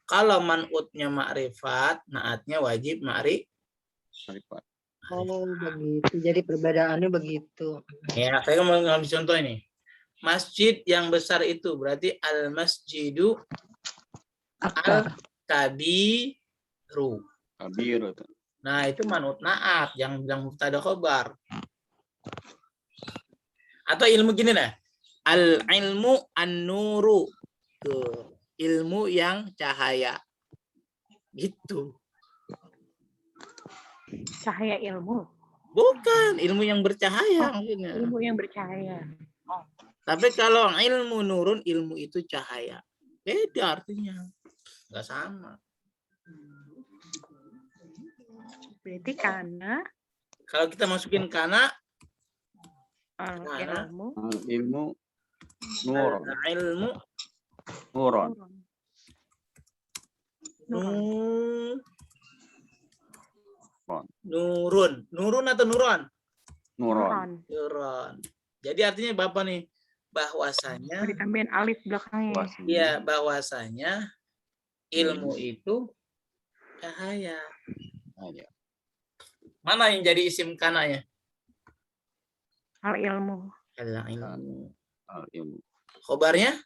Kalau man'utnya ma'rifat, na'atnya wajib ma'rifat. Oh, begitu. Jadi perbedaannya begitu. Ya, saya mau ngambil contoh ini. Masjid yang besar itu berarti al-masjidu al-kabiru. Nah, itu man'ut na'at yang bilang mubtada khobar. Atau ilmu gini nah. Al-ilmu an-nuru. Tuh, ilmu yang cahaya. Gitu. Cahaya ilmu. Bukan, ilmu yang bercahaya. Ilmu yang bercahaya. Tapi kalau ilmu nurun, ilmu itu cahaya. Beda artinya. Enggak sama. Berarti karena kalau kita masukin kana ilmu nuron. Ilmu Nuron. Nurun atau nuron? Nuron. Jadi artinya Bapak nih, bahwasanya ditambahin alif belakangnya. Iya, bahwasanya ilmu itu cahaya. Mana yang jadi isim kananya? Al-ilmu. Al-ilmu. Khobarnya?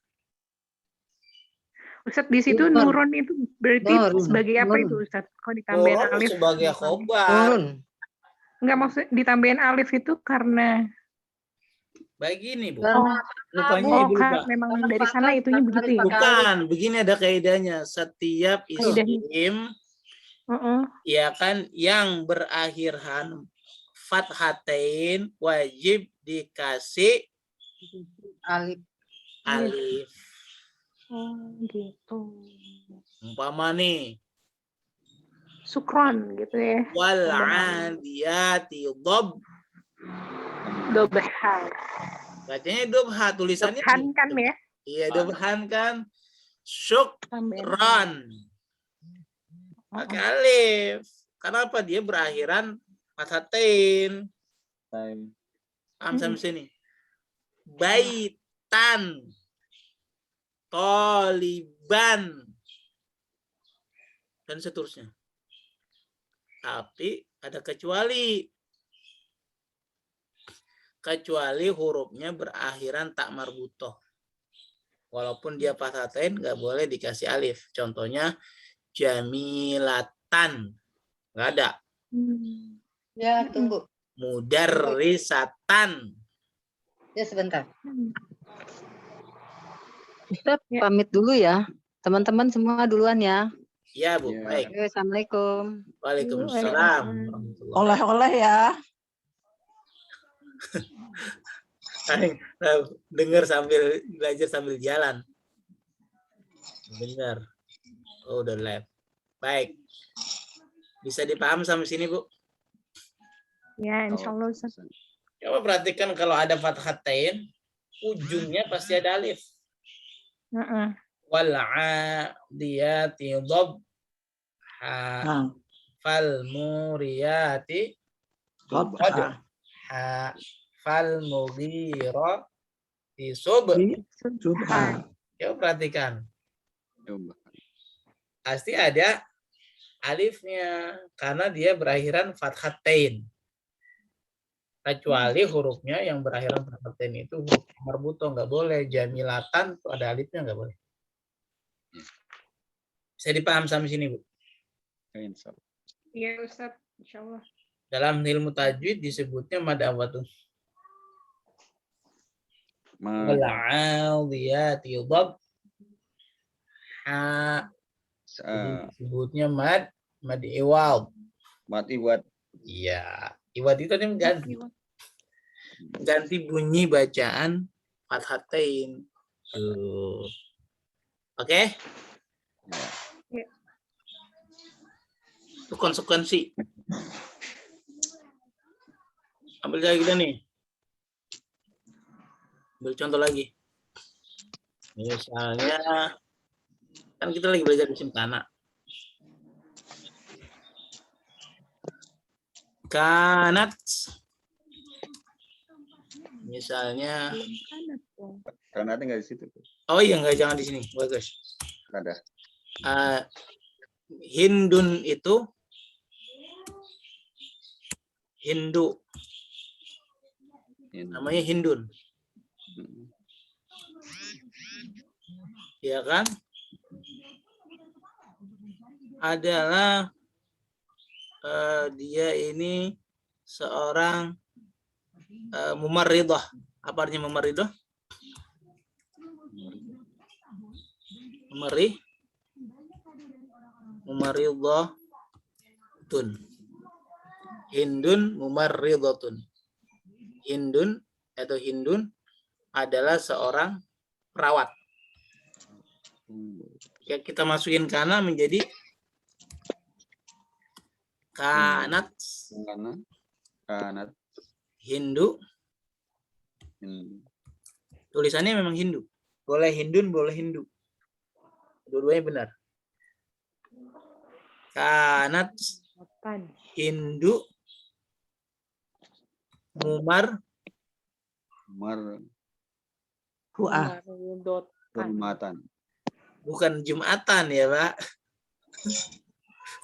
Ustadz di situ Nur. nurun itu berarti Nur. sebagai apa Nur. itu Ustadz? Kalau ditambahin Nurun alif. sebagai khobar. Turun. Enggak maksud ditambahin alif itu karena Begini, Bu. Karena Rupanya oh ibu kan Pak. memang dari sana itunya begitu ya. Bukan, begini ada kaidahnya. Setiap Kaidahnya. isim Heeh. ya kan yang berakhiran fathatain wajib dikasih alif. alif. Oh gitu. Umpama nih Sukron gitu ya. wal adiyati dhab. Dobhan. Bacanya dobha, tulisannya Dobhan kan ya. iya dobhan kan. Syukran. Pakai alif. Kenapa dia berakhiran fathatain? Paham sampai sini? Baitan. Toliban. Dan seterusnya. Tapi ada kecuali. Kecuali hurufnya berakhiran tak marbutoh. Walaupun dia fathatain nggak boleh dikasih alif. Contohnya jamilatan. Nggak ada. Ya, tunggu. Mudarrisatan. Ya, sebentar. Ustaz, Ya. pamit dulu ya. Teman-teman semua duluan ya. Ya, Bu. Ya. Baik. Assalamualaikum. Waalaikumsalam. Oleh-oleh ya. Dengar sambil belajar sambil jalan. Benar. Oh, udah live. Baik. Bisa dipaham sampai sini, Bu? Ya, insya Allah Ustaz. Coba perhatikan kalau ada fathatain, ujungnya pasti ada alif. Heeh. Wal adiyati dhab. Nah, Fal muriyati Qadha. fal mughirati subha. Subha. Coba perhatikan. Coba. Pasti ada alifnya karena dia berakhiran fathatain. Kecuali hurufnya yang berakhiran fathatain itu huruf marbutoh, nggak boleh. Jamilatan tuh ada alifnya, nggak boleh. Bisa dipaham sampai sini, Bu? Iya Ustaz, insya Allah. Dalam ilmu tajwid disebutnya mad awatun. Wal 'adiyati dhab. Disebutnya mad iwad. Mad iwad. Iya, iwad itu kan ganti bunyi bacaan fathatain. Tuh. Oke? Ya. Itu konsekuensi. Ambil lagi kita nih. Ambil contoh lagi. Misalnya, kan kita lagi belajar isim kana. Kanat. Misalnya. Karena ada nggak di situ? Oh iya, nggak, jangan di sini. Bagus. Ada. Hindun itu Hindu. Namanya Hindun. Ya kan? Adalah dia ini seorang mumarridah. Apa artinya mumarridah? Mumarridatun. Hindun mumarridatun. Hindun atau Hindun adalah seorang perawat. Ya, kita masukin kana menjadi kanat. Kanat. Hindu. Tulisannya memang Hindu. Boleh Hindun, boleh Hindu. Dua-duanya benar. Kanat Hindu Jumatan. Bukan Jumatan ya, Pak.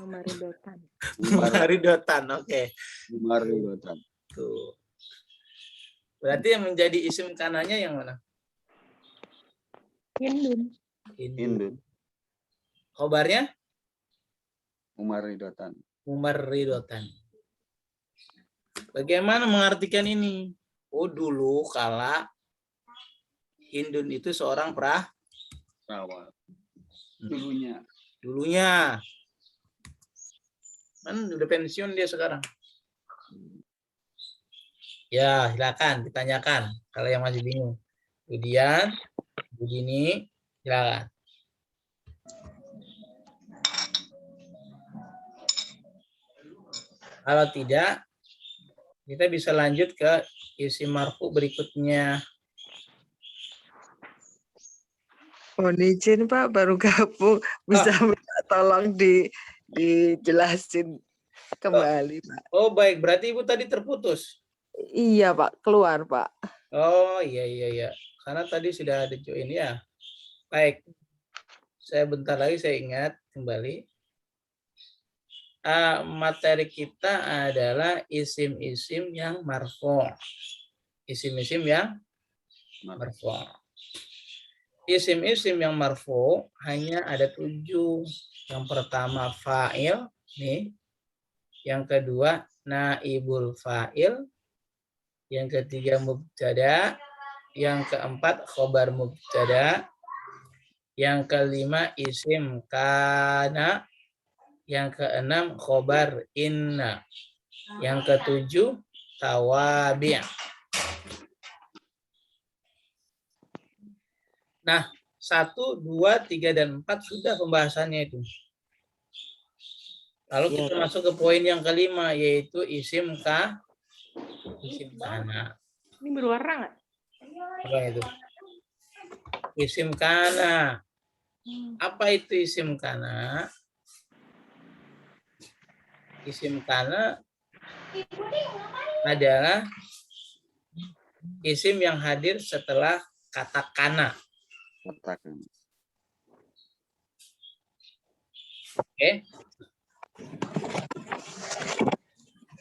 Maridotan. Oke. Maridotan. Tuh. Berarti yang menjadi isim kananya yang mana? Hindun. Hindun. Khobarnya Umar Ridotan. Umar Ridotan. Bagaimana mengartikan ini? Oh, dulu kala Hindun itu seorang Perawan. Dulunya. dulunya. Kan udah pensiun dia sekarang. Ya, silakan ditanyakan kalau yang masih bingung. Kemudian begini, silakan. Kalau tidak, kita bisa lanjut ke isim marfu berikutnya. Mohon izin Pak, baru gabung. Bisa minta tolong dijelasin kembali Pak. Oh, baik. Berarti Ibu tadi terputus. Iya Pak, keluar Pak. Oh, iya. Karena tadi sudah ada join ya. Baik. Saya bentar lagi saya ingat kembali. Materi kita adalah isim-isim yang marfu. Isim-isim yang marfu. Isim-isim yang marfu hanya ada 7. Yang pertama fa'il, nih. Yang kedua naibul fa'il. Yang ketiga mubtada. Yang keempat khobar mubtada. Yang kelima isim kana. Yang keenam khobar inna. Yang ketujuh tawabi'. Nah, 1, 2, 3, dan 4 sudah pembahasannya itu. Lalu kita masuk ke poin yang kelima, yaitu isim kana. Ini berwarna nggak? Apa itu? Isim kana. Apa itu isim kana? Isim kana adalah isim yang hadir setelah kata kana. Katakan. Oke.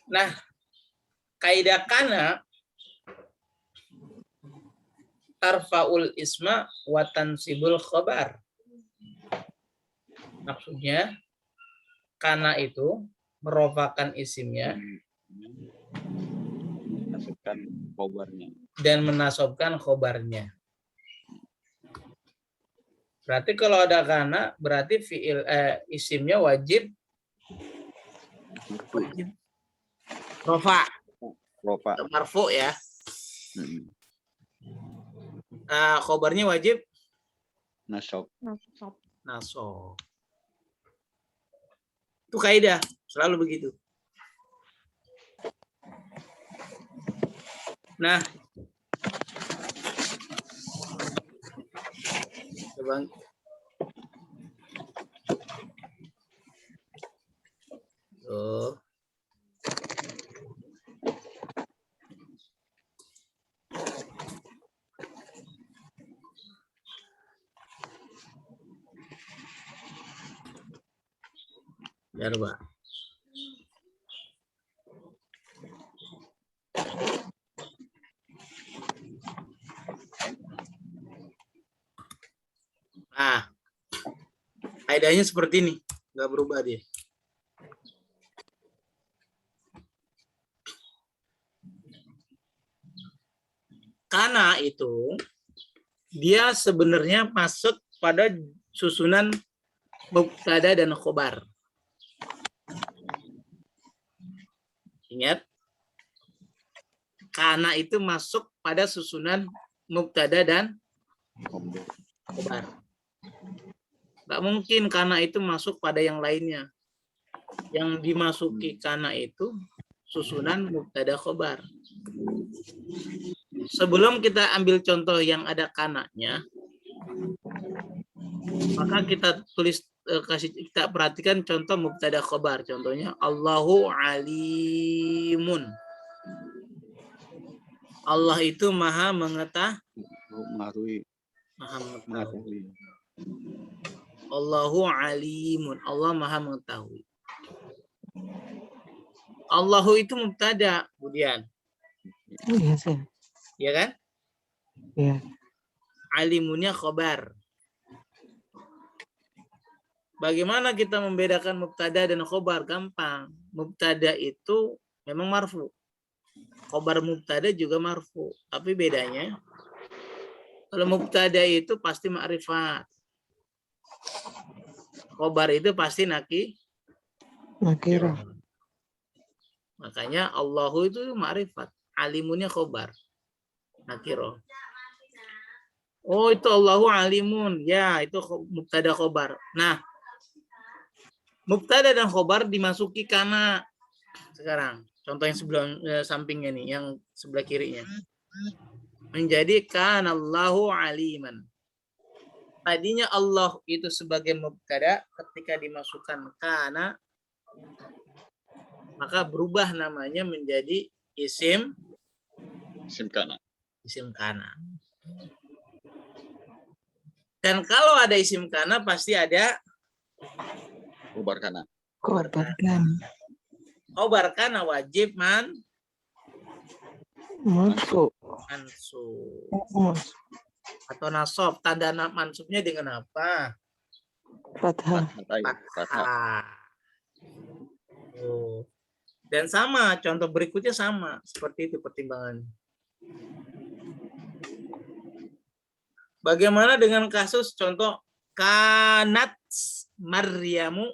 Nah, kaidah kana tarfaul isma wa tansibul khabar. Maksudnya kana itu merofakan isimnya Masukkan khobarnya. dan menasobkan khobarnya. Berarti kalau ada kana, berarti isimnya wajib rofa. Rofa. Marfu ya. Khobarnya wajib Nasab. nasob. Itu kaidah, selalu begitu. Nah, coba. Tuh. Biar, Pak. Nah, kaidahnya seperti ini, nggak berubah dia. Kana itu dia sebenarnya masuk pada susunan mubtada dan khobar. Ingat, kana itu masuk pada susunan mubtada dan khobar. Nggak mungkin kana itu masuk pada yang lainnya. Yang dimasuki kana itu susunan mubtada khobar. Sebelum kita ambil contoh yang ada kananya, maka kita kita perhatikan contoh mubtada khobar. Contohnya Allahu alimun. Allah itu maha mengetahui. Allahu alimun. Allah maha mengetahui. Allahu itu mubtada, kemudian. Iya sih. Ya kan? Iya. Alimunnya khobar. Bagaimana kita membedakan mubtada dan khobar? Gampang. Mubtada itu memang marfu. Khobar mubtada juga marfu. Tapi bedanya, kalau mubtada itu pasti ma'rifat. Khobar itu pasti Nakirah. Makanya Allahu itu ma'rifat. Alimunnya khobar. Nakiro. Oh, itu Allahu alimun. Ya, itu mubtada khobar. Nah, mubtada dan khobar dimasuki kana sekarang. Contoh yang sebelah sampingnya nih, yang sebelah kirinya. Menjadi kanallahu aliman. Tadinya Allah itu sebagai mubtada, ketika dimasukkan kana, maka berubah namanya menjadi isim kana. Isim kana. Dan kalau ada isim kana pasti ada Khobar kana. khobar kana wajib Masuk. mansub atau nasab. Tanda mansubnya dengan apa? Fathah. Fathah. Oh. Dan sama, contoh berikutnya sama. Seperti itu pertimbangan. Bagaimana dengan kasus contoh kanat Maryamu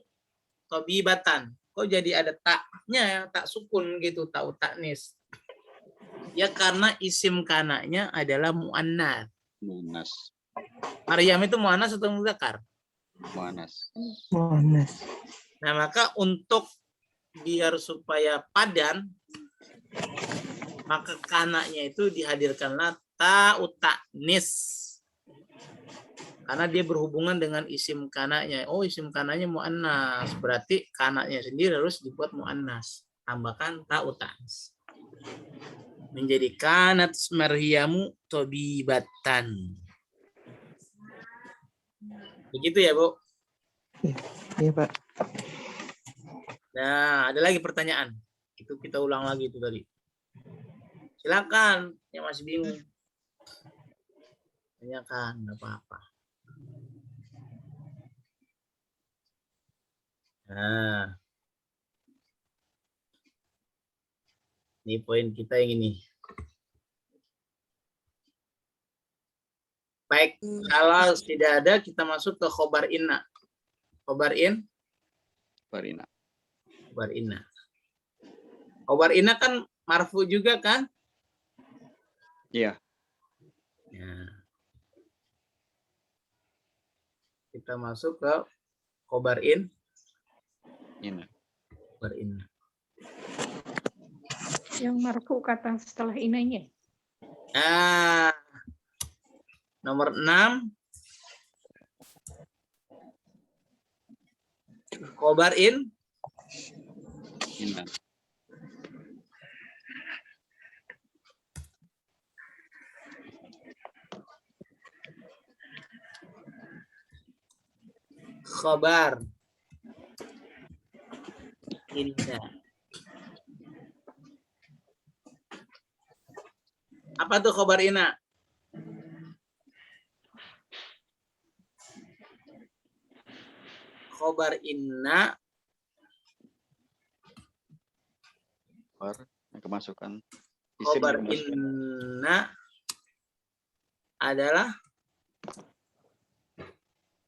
tabibatan? Kok jadi ada taknya ya, tak sukun gitu, tak taknis. Ya karena isim kananya adalah muannas. Muannas. Maryam itu muannas atau muzakkar? Muannas. Nah, maka untuk biar supaya padan, maka kananya itu dihadirkanlah ta'ut ta'nis. Karena dia berhubungan dengan isim kananya. Oh, isim kananya muannas, berarti kananya sendiri harus dibuat muannas. Tambahkan ta'ut ta'nis. Menjadi kanat Maryamu tabibatan. Begitu ya, Bu? Iya, Pak. Nah, ada lagi pertanyaan. Itu kita ulang lagi itu tadi. Silakan yang masih bingung. Tanyakan, enggak apa-apa. Nah. Ini poin kita yang ini. Baik, kalau tidak ada kita masuk ke khobar inna. Khobar in? Farina. Khobar inna. Khobar inna kan marfu juga kan? Iya. Nah. Kita masuk ke khobar in. Inna. Khobar inna. Yang marfu kata setelah inanya. Nah, nomor 6. Khobar in. Inna. Khobar inna. Apa tuh khobar inna? Khobar inna yang kemasukan isim khobar yang kemasukan. inna adalah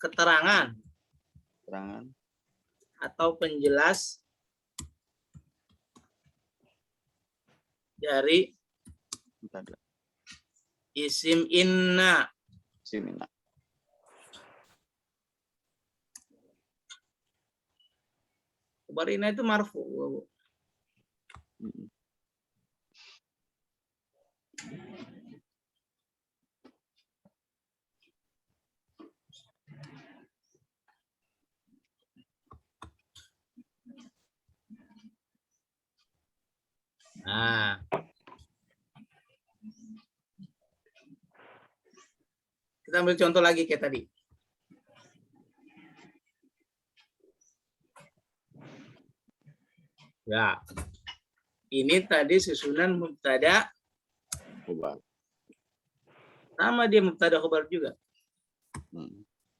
keterangan atau penjelas dari isim inna. Isim inna. Khobar inna itu marfu. Nah, kita ambil contoh lagi kayak tadi. Ya, ini tadi susunan mubtada. Khobar. Sama dia mubtada khobar juga.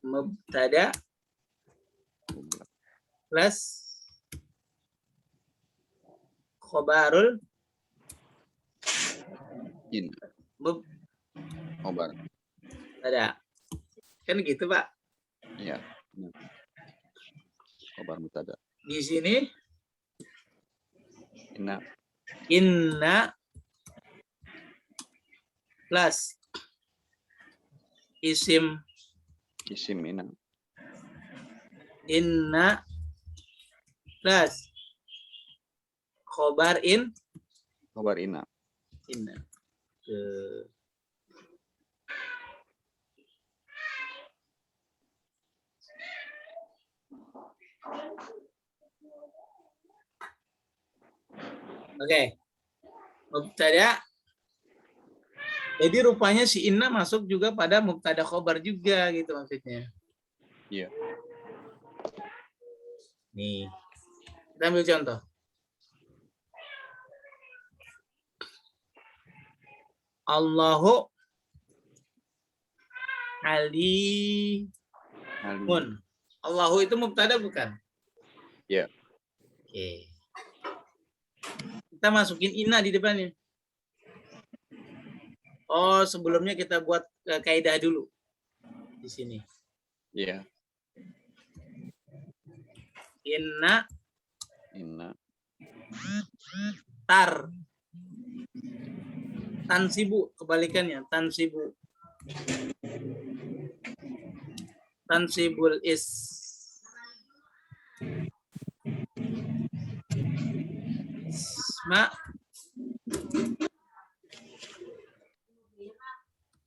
Mubtada plus khobarul In. Khobar. ada. Kan gitu, Pak. Iya. Benar. Khobar mubtada. Di sini Inna. plus isim inna plus khobar Inna. inna. Oke. Mubtada. Jadi rupanya si inna masuk juga pada mubtada khobar juga gitu maksudnya. Iya. Nih. Kita ambil contoh. Allahu alimun. Allahu itu mubtada bukan? Iya. Oke. Kita masukin inna di depannya. Oh, sebelumnya kita buat kaidah dulu di sini. Iya. Inna tar tansibu, kebalikannya tansibul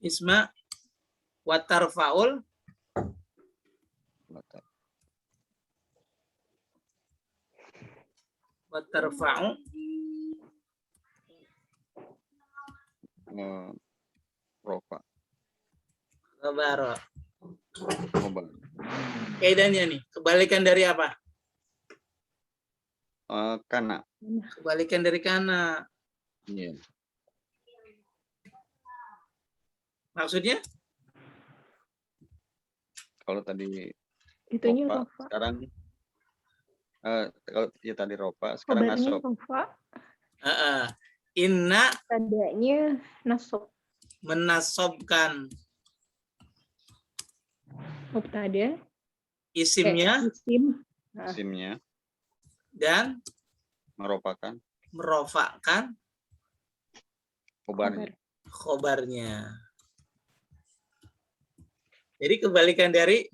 isma wa tarfa'ul wa tarfa'u rofa. khabar. Khobar. Kaidahnya nih, kebalikan dari apa? Kana. Kebalikan dari kana. Iya. Maksudnya? Kalau tadi Itunya rofa, rofa. sekarang kalau ya tadi rofa, sekarang Khobarnya nasab. rofa. Inna Tandanya nasab. menasobkan Mubtada. isimnya Isim. Isimnya dan merupakan merofakkan khobarnya. khobarnya. Jadi kebalikan dari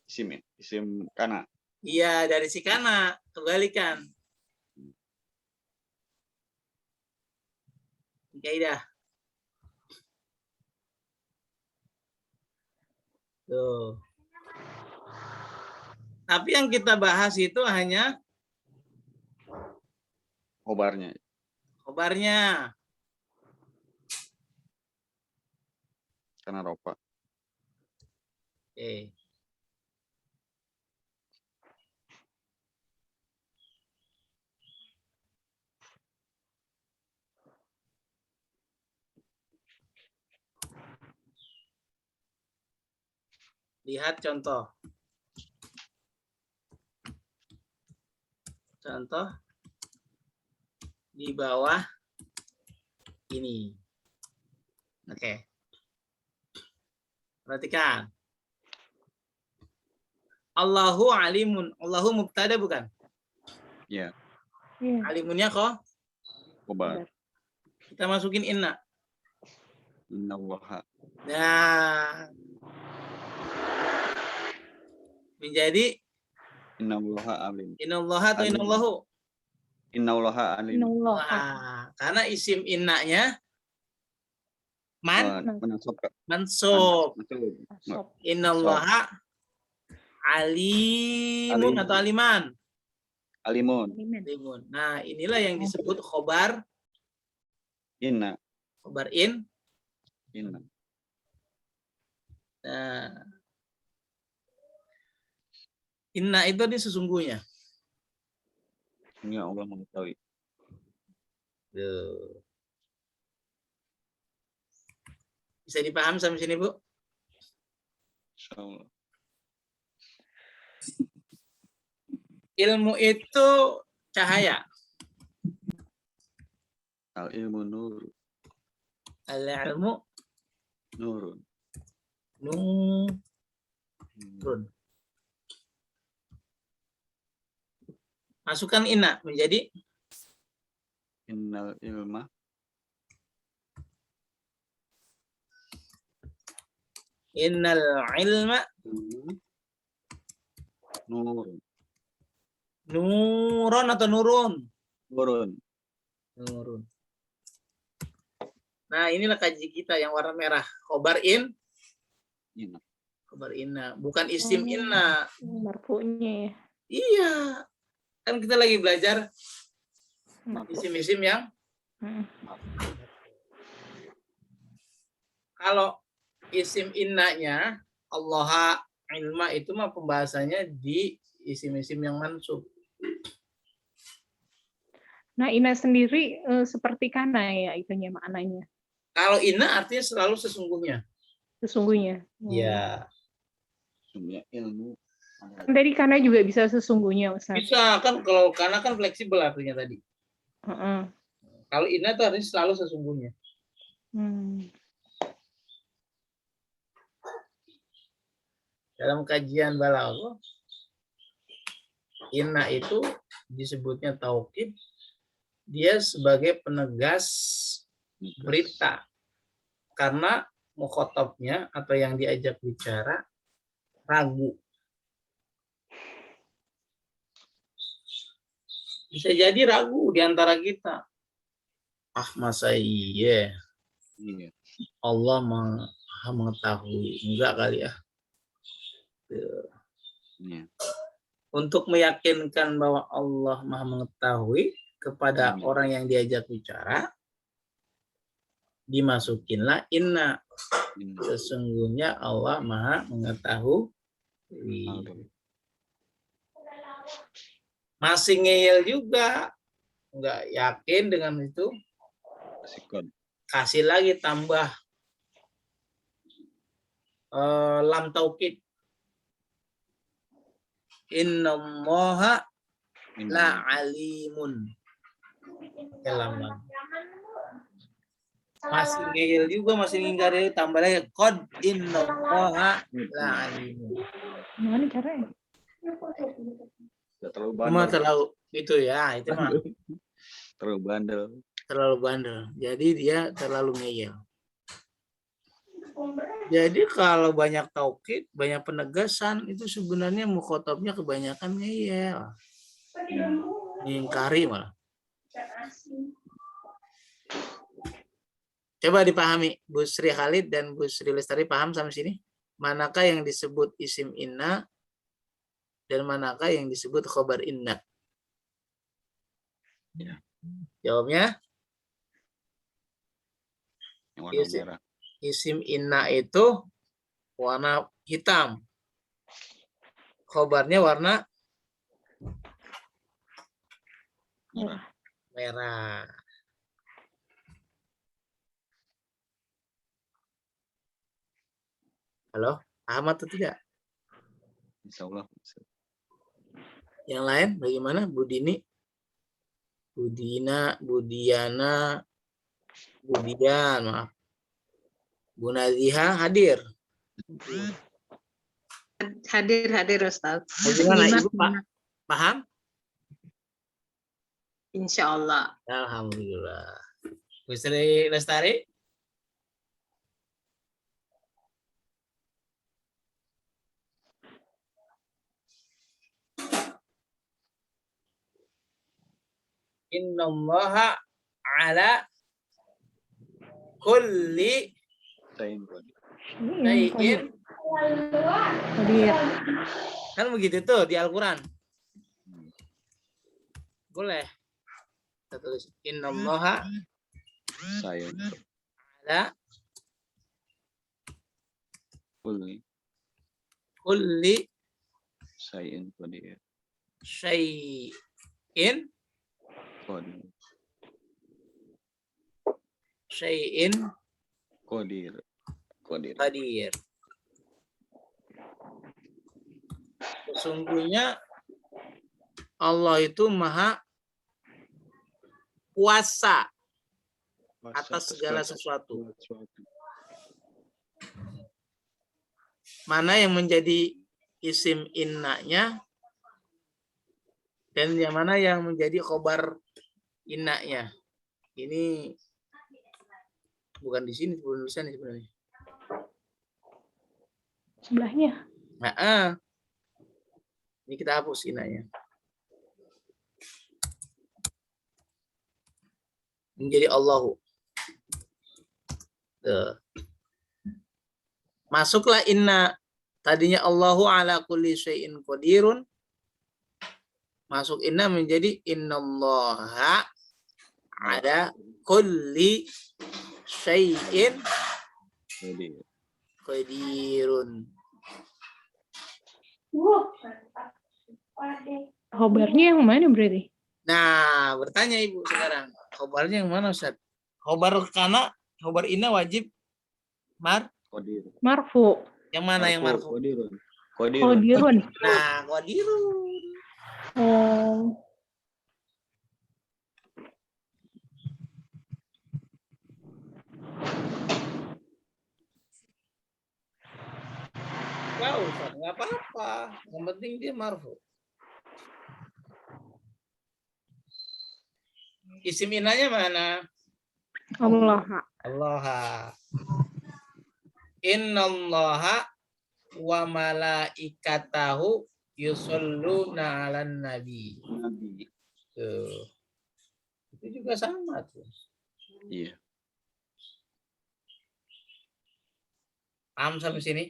Isim kana. iya, dari si kana, kebalikan. Kaidah. Tuh. Tapi yang kita bahas itu hanya Khobarnya. khobarnya. Karena rofa. Oke. Lihat contoh. Contoh di bawah ini. Oke. Perhatikan. Allahu alimun. Allahu mubtada bukan? Iya. Alimunnya kok? Khobar. Kita masukin inna. Innallaha. Nah. Menjadi Innallaha alim. innallaha atau innallahu? Innallaha alim. Nah, karena isim innanya mansub. Innallaha alimun atau aliman? Alimun. Alimun. Nah, inilah yang disebut khobar. Inna. Khobar Inna. Nah, inna itu di sesungguhnya. Ya Allah mengetahui. Tuh. Bisa dipaham sampai sini, Bu? Insyaallah. Ilmu itu cahaya. Al ilmu nur. Al-ilmu Nurun. nurun. Masukkan inna menjadi Innal ilma. innal ilma Nurun. nuron atau nurun? Nurun. Nurun. Nah, inilah kaji kita yang warna merah. Khobar in. Inna. Khobar inna. Bukan isim inna. Marfu'nya ya. Iya. Kan kita lagi belajar isim-isim yang kalau isim innanya Allah ilma itu mah pembahasannya di isim-isim yang mansub. Nah, ina sendiri seperti kana ya itunya maknanya. Kalau inna artinya selalu sesungguhnya. Sesungguhnya. Ya. Sumber ilmu. Kan tadi kana juga bisa sesungguhnya, Ustaz. Bisa kan kalau karena kan fleksibel artinya tadi. Heeh. Kalau inna itu artinya selalu sesungguhnya. Dalam kajian balaghah inna itu disebutnya taukid, dia sebagai penegas berita karena mukhatabnya atau yang diajak bicara ragu. Bisa jadi ragu di antara kita. Ah, masa iya Allah maha mengetahui? Enggak kali ya. Untuk meyakinkan bahwa Allah maha mengetahui kepada orang yang diajak bicara, dimasukinlah inna. Sesungguhnya Allah maha mengetahui. Masih ngeyel juga, nggak yakin dengan itu, kasih lagi tambah lam taukid. Innallaha la alimun. Masih ngeyel juga, masih ngingkari, tambah lagi qad innallaha la alimun. Gimana caranya? Terlalu Cuma bandel. terlalu itu ya, itu mah Terlalu bandel. terlalu bandel. Jadi dia terlalu ngeyel. Jadi kalau banyak taukid, banyak penegasan, itu sebenarnya mukhatabnya kebanyakan ngeyel. Ngingkari malah. Coba dipahami, Bu Sri Khalid dan Bu Sri Lestari paham sampai sini? Manakah yang disebut isim inna dan manakah yang disebut khobar inna? Ya. Jawabnya? Yang warna merah. Isim inna itu warna hitam. Khobarnya warna merah. Halo, paham atau tidak? Insya Allah. Yang lain bagaimana? Bu Dini? Budina, Budiana, Budian, maaf. Bu Naziha hadir. Hadir Ustaz. Bagaimana Ibu paham? Insya Allah. Alhamdulillah. Bu Sri Lestari? Innallaha ala kulli syai'in Hadir. kan begitu tuh di Al-Quran. Boleh kita tulis innallaha Saya ala kulli Sayin qadir. syai'in qadir. Sungguhnya Allah itu maha kuasa atas segala sesuatu. Mana yang menjadi isim innanya dan yang mana yang menjadi khobar innanya. Ini bukan di sini penulisan sebenarnya. Sebelahnya. Nah, ini kita hapus innanya. Menjadi Allahu. Tuh. Masuklah inna. Tadinya Allahu ala kulli syai'in qadirun. Masuk inna menjadi innallaha ala kulli syai'in qadirun. Khobarnya yang mana berarti? Nah, bertanya Ibu sekarang. Khobarnya yang mana, Ustaz? Khobar kana, khobar inna wajib Marfu. Yang mana yang marfu? Qadirun. Nah, qadirun. Oh. Wow, Ustaz, nggak apa-apa. Yang penting dia marfu. Isim innanya mana? Allah. Allah. Innallaha wa malaikatahu yusholluna 'alan nabi. Tuh. Itu juga sama tuh. Iya. Paham sampai sini?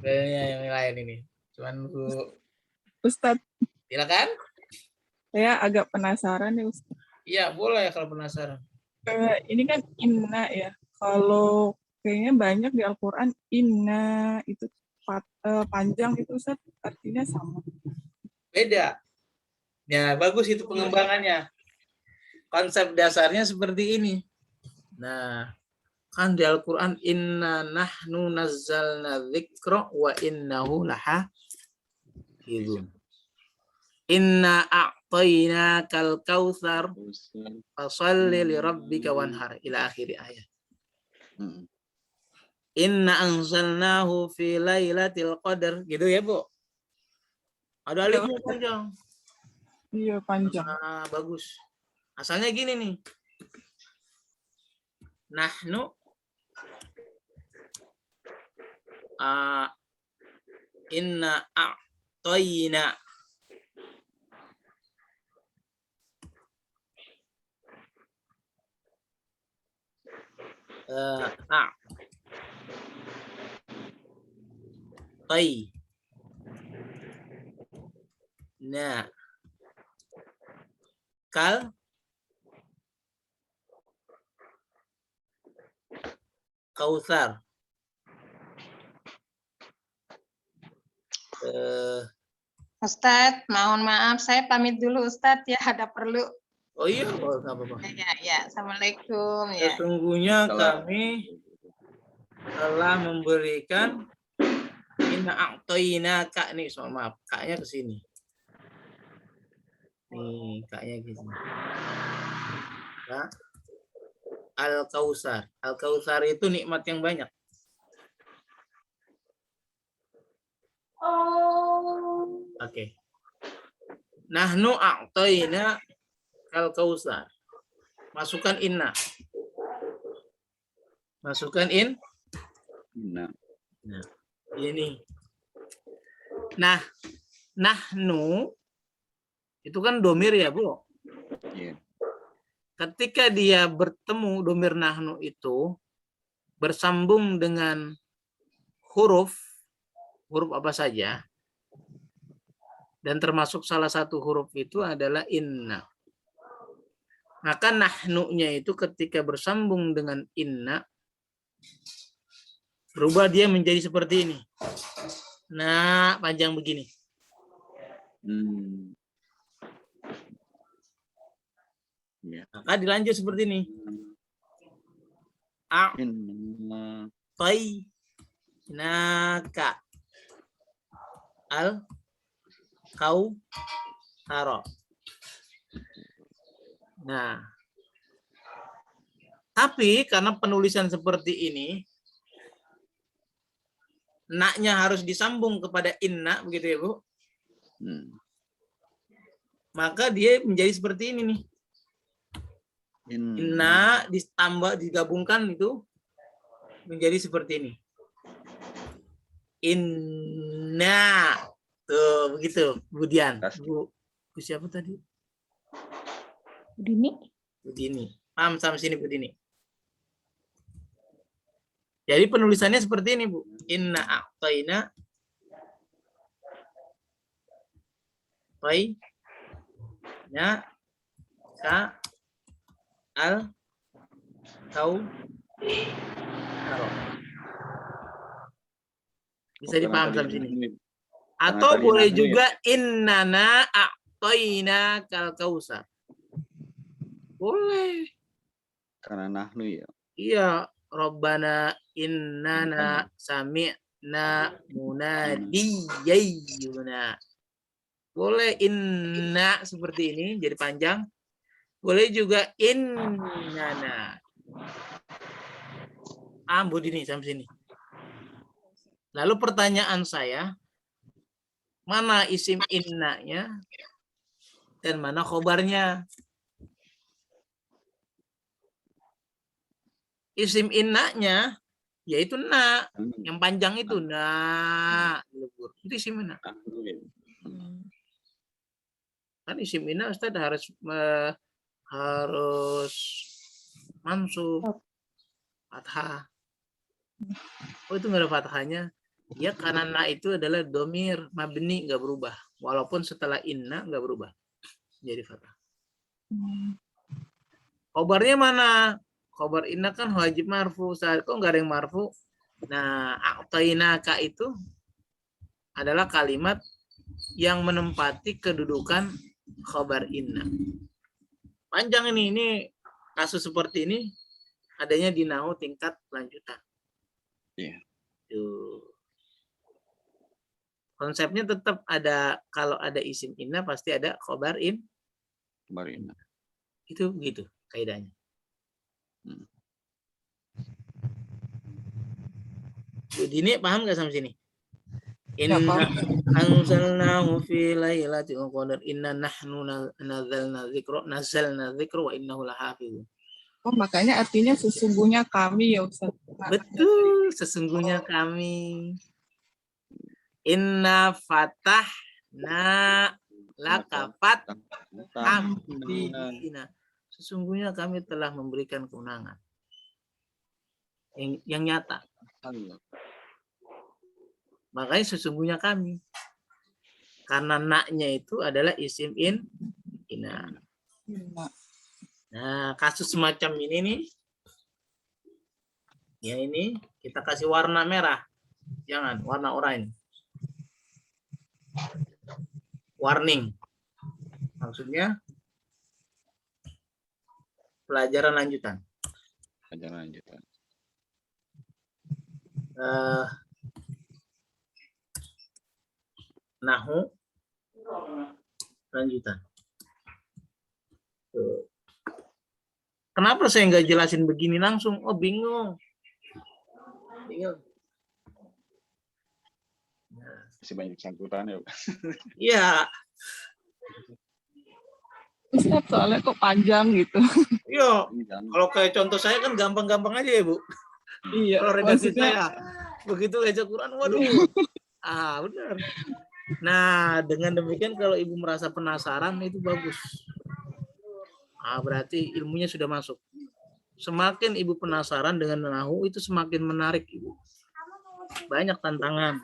Kayaknya yang lain ini. Cuman Bu. Ustadz, Silakan. saya agak penasaran ya Ustadz. Iya, boleh kalau penasaran. Ini kan inna ya. Kalau kayaknya banyak di Al-Quran inna itu panjang itu Ustadz, artinya sama. Beda. Ya, bagus itu pengembangannya. Konsep dasarnya seperti ini. Nah, kan di Al-Quran inna nahnu nazzalna dzikra wa innahu lahafizun. Inna a'tainakal kautsar fasholli li rabbika wanhar ila akhir ayat. Inna anzalnahu fi lailatul qadar, gitu ya, Bu. Ada alifnya panjang. Iya, panjang. Nah, bagus. Asalnya gini nih. Nahnu inna a'tayna nah kal kautsar. Ustadz, mohon maaf, saya pamit dulu Ustadz ya, ada perlu. Oh iya, oh, nggak apa-apa. Ya, assalamualaikum ya. Sesungguhnya kami telah memberikan inna a'tayna kak nih, soal maaf, kaknya ke sini. Nih, kaknya ke sini. Nah, Al-Kautsar. Al-Kautsar itu nikmat yang banyak. Oke. Nahnu a'tayna al-Kautsar. Masukkan inna. Masukkan inna. Nah, ini. Nah, nahnu itu kan domir ya, Bu? Iya. Ketika dia bertemu domir nahnu itu bersambung dengan huruf apa saja, dan termasuk salah satu huruf itu adalah inna. Maka nahnu-nya itu ketika bersambung dengan inna, berubah dia menjadi seperti ini. Nah, panjang begini. Maka dilanjut seperti ini. naka al kau taro. Nah, tapi karena penulisan seperti ini, naknya harus disambung kepada inna, begitu ya Bu? Maka dia menjadi seperti ini nih. Inna ditambah, digabungkan itu menjadi seperti ini. Inna. Tuh, begitu. Kemudian. Bu siapa tadi? Dini. Bu Dini. Paham sampai sini Bu Dini? Jadi penulisannya seperti ini Bu. Inna a'tayna na ka al kau taro. Bisa dipaham sampai sini. Atau boleh juga innana a'tayna kal kausar. Boleh. Karena nahnu ya. Iya, Rabbana innana sami'na munadiyyuna. Boleh inna seperti ini jadi panjang. Boleh juga innana. Bu Dini sampai sini. Lalu pertanyaan saya, mana isim innanya dan mana khobarnya? Isim innanya yaitu na, yang panjang itu na, itu isim inna. Kan isim inna Ustaz harus mansub fathah. Oh itu nggak ada fathahnya. Ya karena na itu adalah domir mabni, nggak berubah. Walaupun setelah inna nggak berubah. Jadi fathah. Khobarnya mana? Khobar inna kan wajib marfu. Kok nggak ada yang marfu? Nah, a'tainaka itu adalah kalimat yang menempati kedudukan khobar inna. Panjang ini kasus seperti ini adanya di nahwu tingkat lanjutan. Iya. Konsepnya tetap ada, kalau ada isim inna pasti ada khobar inna. Itu begitu kaidahnya. Bu Dini paham nggak sampai sini? Inna anzalnahu fi lailatul qadar inna nahnu nazzalna dzikra wa innahu lahafizun. Oh, makanya artinya sesungguhnya kami ya Ustaz. Betul, sesungguhnya kami. Inna fatahna laka fathina. Sesungguhnya kami telah memberikan kemenangan yang nyata. Makanya sesungguhnya kami. Karena naknya itu adalah isim inna. Nah, kasus semacam ini nih. Ya ini kita kasih warna merah. Jangan warna oranye. Warning. Maksudnya pelajaran lanjutan. Nahwu lanjutan. Kenapa saya nggak jelasin begini langsung? Oh bingung. Masih banyak sangkutan ya. Iya. Ustaz, soalnya kok panjang gitu. Iya. Kalau kayak contoh saya kan gampang-gampang aja ya Bu. Iya. Kalau redaksi saya begitu baca Quran, waduh. Benar. Nah, dengan demikian kalau Ibu merasa penasaran itu bagus. Berarti ilmunya sudah masuk. Semakin Ibu penasaran dengan nahwu itu semakin menarik Ibu. Banyak tantangan.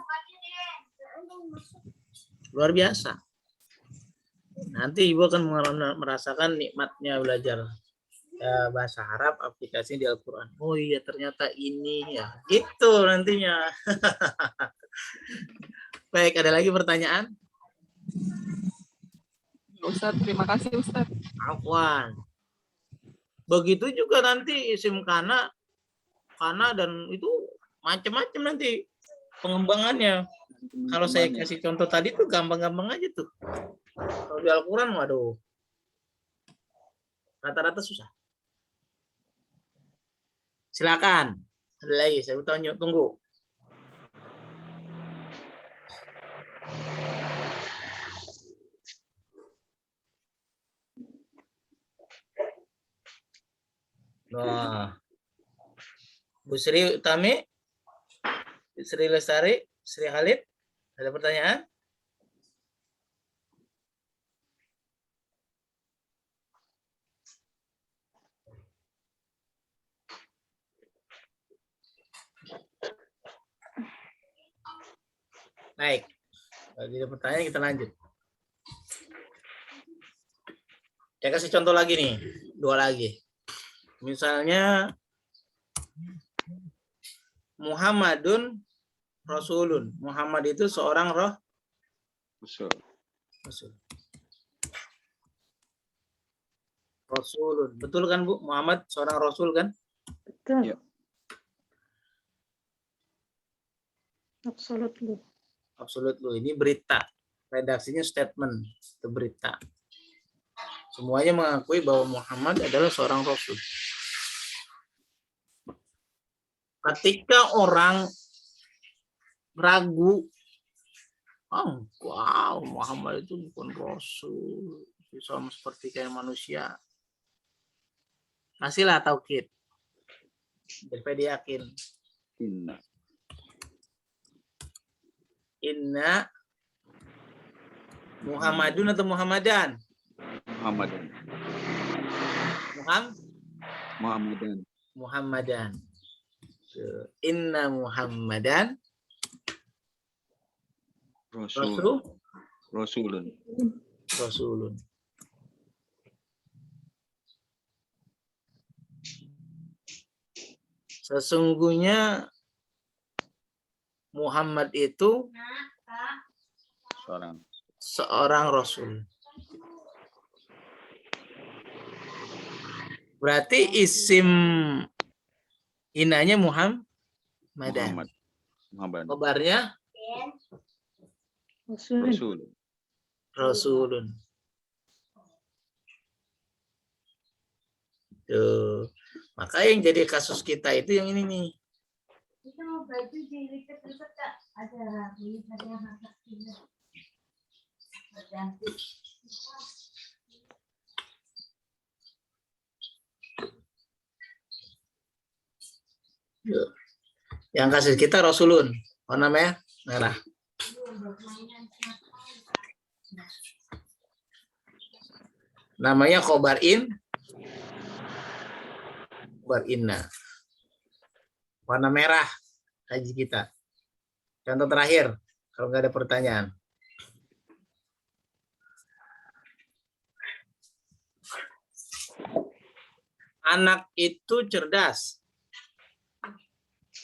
Luar biasa. Nanti Ibu akan merasakan nikmatnya belajar bahasa Arab aplikasi di Al-Quran. Oh iya ternyata ini ya. Gitu nantinya. Baik, ada lagi pertanyaan? Ustaz, terima kasih Ustaz. Afwan. Begitu juga nanti isim kana dan itu macam-macam nanti. pengembangannya. Kalau saya kasih contoh tadi tuh gampang-gampang aja tuh. Kalau di Al-Quran, waduh, rata-rata susah. Silakan. Ada lagi, saya tunggu. Nah, Bu Sri Utami, Bu Sri Lestari, Sri Khalid, ada pertanyaan? Baik, kalau tidak pertanyaan kita lanjut. Saya kasih contoh lagi nih, 2 lagi. Misalnya Muhammadun Rasulun. Muhammad itu seorang Rasul. Rasulun. Betul kan, Bu? Muhammad seorang Rasul kan? Betul. Ya. Absolutely. Absolutely. Ini berita. Redaksinya statement. Itu berita. Semuanya mengakui bahwa Muhammad adalah seorang Rasul. Ketika orang ragu, wow, Muhammad itu bukan Rasul, sama seperti kayak manusia, kasihlah taukid, biar dia yakin. Inna Muhammadun atau Muhammadan? Muhammadan. Inna Muhammadan Rasulun. Sesungguhnya Muhammad itu seorang Rasul. Berarti isim inanya Muhammadan. Kabarnya Rasulun. Tuh. Maka yang jadi kasus kita itu yang ini nih. Yang kasus kita Rasulun, warna merah. Namanya khobar inna. Warna merah haji kita. Contoh terakhir, kalau nggak ada pertanyaan. Anak itu cerdas.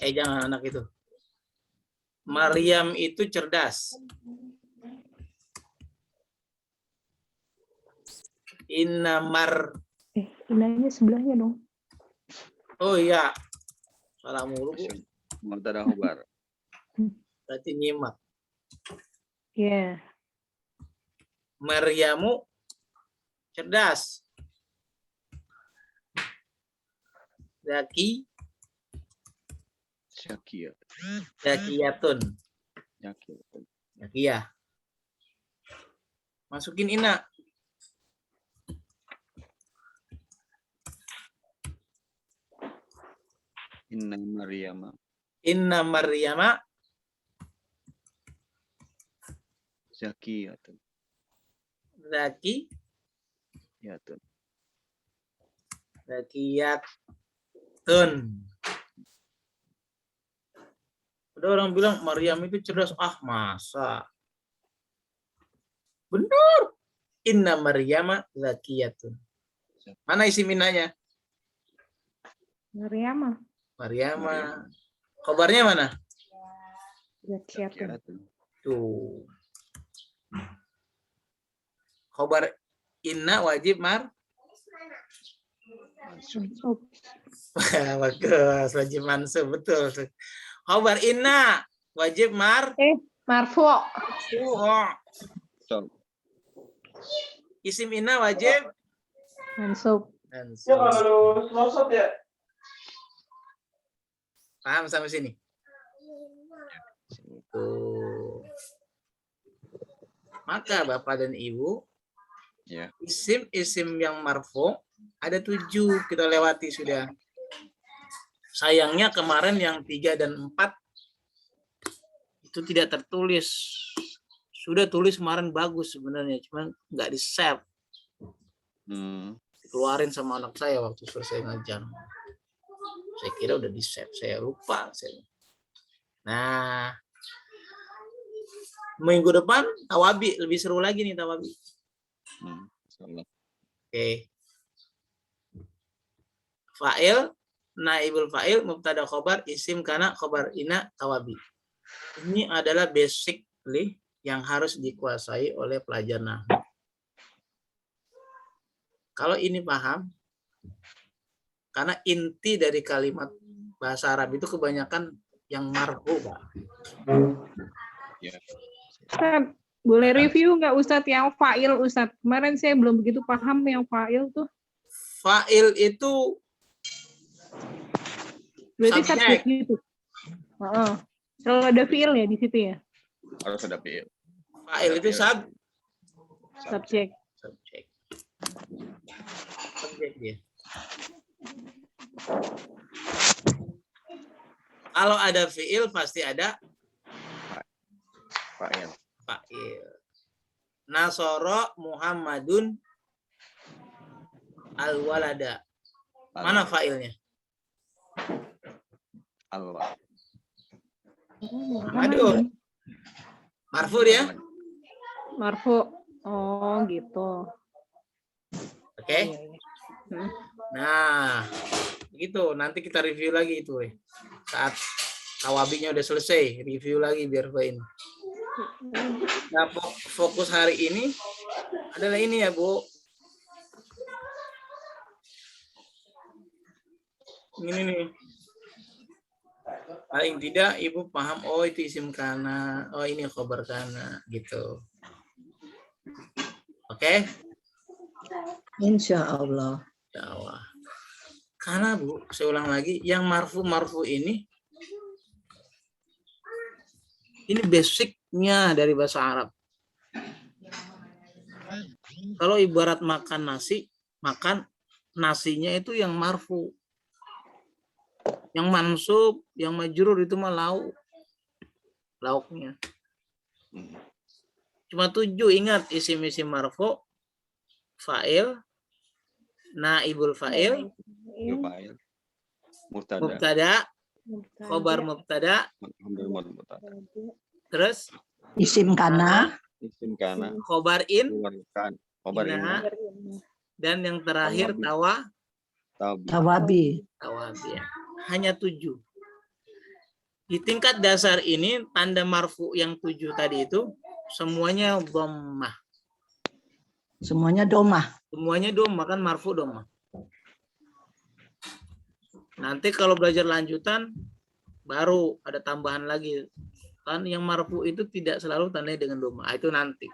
Jangan anak itu. Maryam itu cerdas. Inanya sebelahnya dong. Oh iya. Salah mulu, Bu. Mubtada khobar. Berarti nyimak. Iya. Maryamu cerdas. Zakiyatun. Zakiyah. Masukin inna. Inna Maryama Zakiyatun. Ada orang bilang Maryam itu cerdas. Masa? Benar. Inna Maryama zakiyatun. Mana isi minanya? Maryama. Kabarnya mana? Zakiyatun. Tuh. Khobar inna wajib bagus, wajib mansub, betul. Khobar inna wajib Marfu. Isim inna wajib Mansub. mansub. Paham sampai sini? Tuh. Maka Bapak dan Ibu, isim-isim yang marfu ada 7 kita lewati sudah. Sayangnya kemarin yang 3 dan 4 itu tidak tertulis. Sudah tulis kemarin bagus sebenarnya, cuman nggak di-save. Dikeluarin sama anak saya waktu selesai ngajar. Saya kira udah di-save, saya lupa. Nah, minggu depan tawabi, lebih seru lagi nih tawabi. Oke. Fa'il, naibul fa'il, mubtada khobar, isim kana, khobar ina, tawabi. Ini adalah basically yang harus dikuasai oleh pelajar nahwu. Kalau ini paham, karena inti dari kalimat bahasa Arab itu kebanyakan yang marfu, Pak. Ustaz, boleh review nggak Ustaz yang fa'il Ustaz? Kemarin saya belum begitu paham yang fa'il tuh. Fa'il itu Berarti subjek gitu. Kalau ada fi'il ya di situ ya? Harus ada fi'il. Fa'il itu Subjek. Subjek dia. Kalau ada fi'il pasti ada fa'il. Nasoro Muhammadun al-walada. Mana fa'ilnya? Allah. Muhammadun. Marfu dia? Marfu. Oh, gitu. Oke. Nah, gitu. Nanti kita review lagi itu, saat tawabinya udah selesai, review lagi biar ini. Nah, fokus hari ini adalah ini ya, Bu. Ini nih. Paling tidak Ibu paham, oh itu isim kana, oh ini khobar kana, gitu. Oke? Insya Allah. Karena Bu, saya ulang lagi, yang marfu ini basicnya dari bahasa Arab. Kalau ibarat makan nasi, makan nasinya itu yang marfu. Yang mansub, yang majrur itu mah lauknya. Cuma 7, ingat isim-isim marfu, fa'il, naibul fa'il, mubtada, khobar mubtada, terus isim kana, khobar ina, dan yang terakhir tawabi. Hanya 7. Di tingkat dasar ini tanda marfu yang 7 tadi itu semuanya dhammah. Semuanya domah. Semuanya domah, kan marfu domah. Nanti kalau belajar lanjutan baru ada tambahan lagi. Kan yang marfu itu tidak selalu tandanya dengan domah. Itu nanti.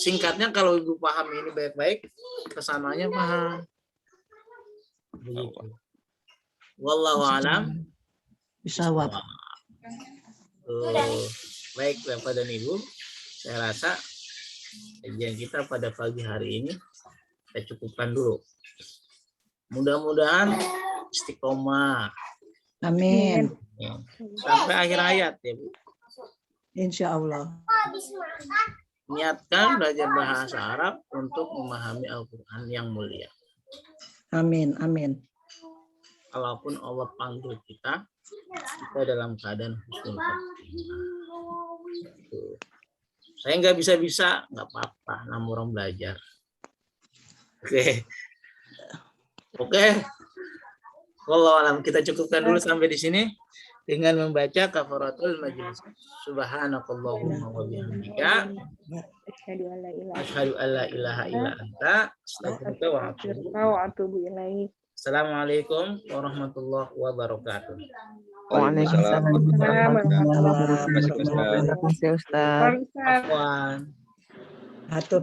Singkatnya kalau Ibu paham ini baik-baik, kesananya paham. Begitu. Wallahu a'lam. Bisawab. Baik Bapak dan Ibu, saya rasa kajian kita pada pagi hari ini kita cukupkan dulu. Mudah-mudahan istiqomah. Amin. Sampai akhir ayat ya Bu. Insya Allah. Niatkan belajar bahasa Arab untuk memahami Al-Quran yang mulia. Amin. Amin. Kalaupun Allah panggil kita dalam keadaan husnul khotimah. Saya nggak bisa, nggak apa-apa, namanya orang belajar. Oke. Wallahu a'lam, kita cukupkan dulu sampai di sini dengan membaca kafaratul majlis. Subhanakallahumma wa bihamdika asyhadu an la ilaha illa anta astaghfiruka wa atubu ilaik. Assalamualaikum warahmatullahi wabarakatuh. Waalaikumsalam warahmatullahi wabarakatuh. Terima kasih Ustaz. Afwan. Atur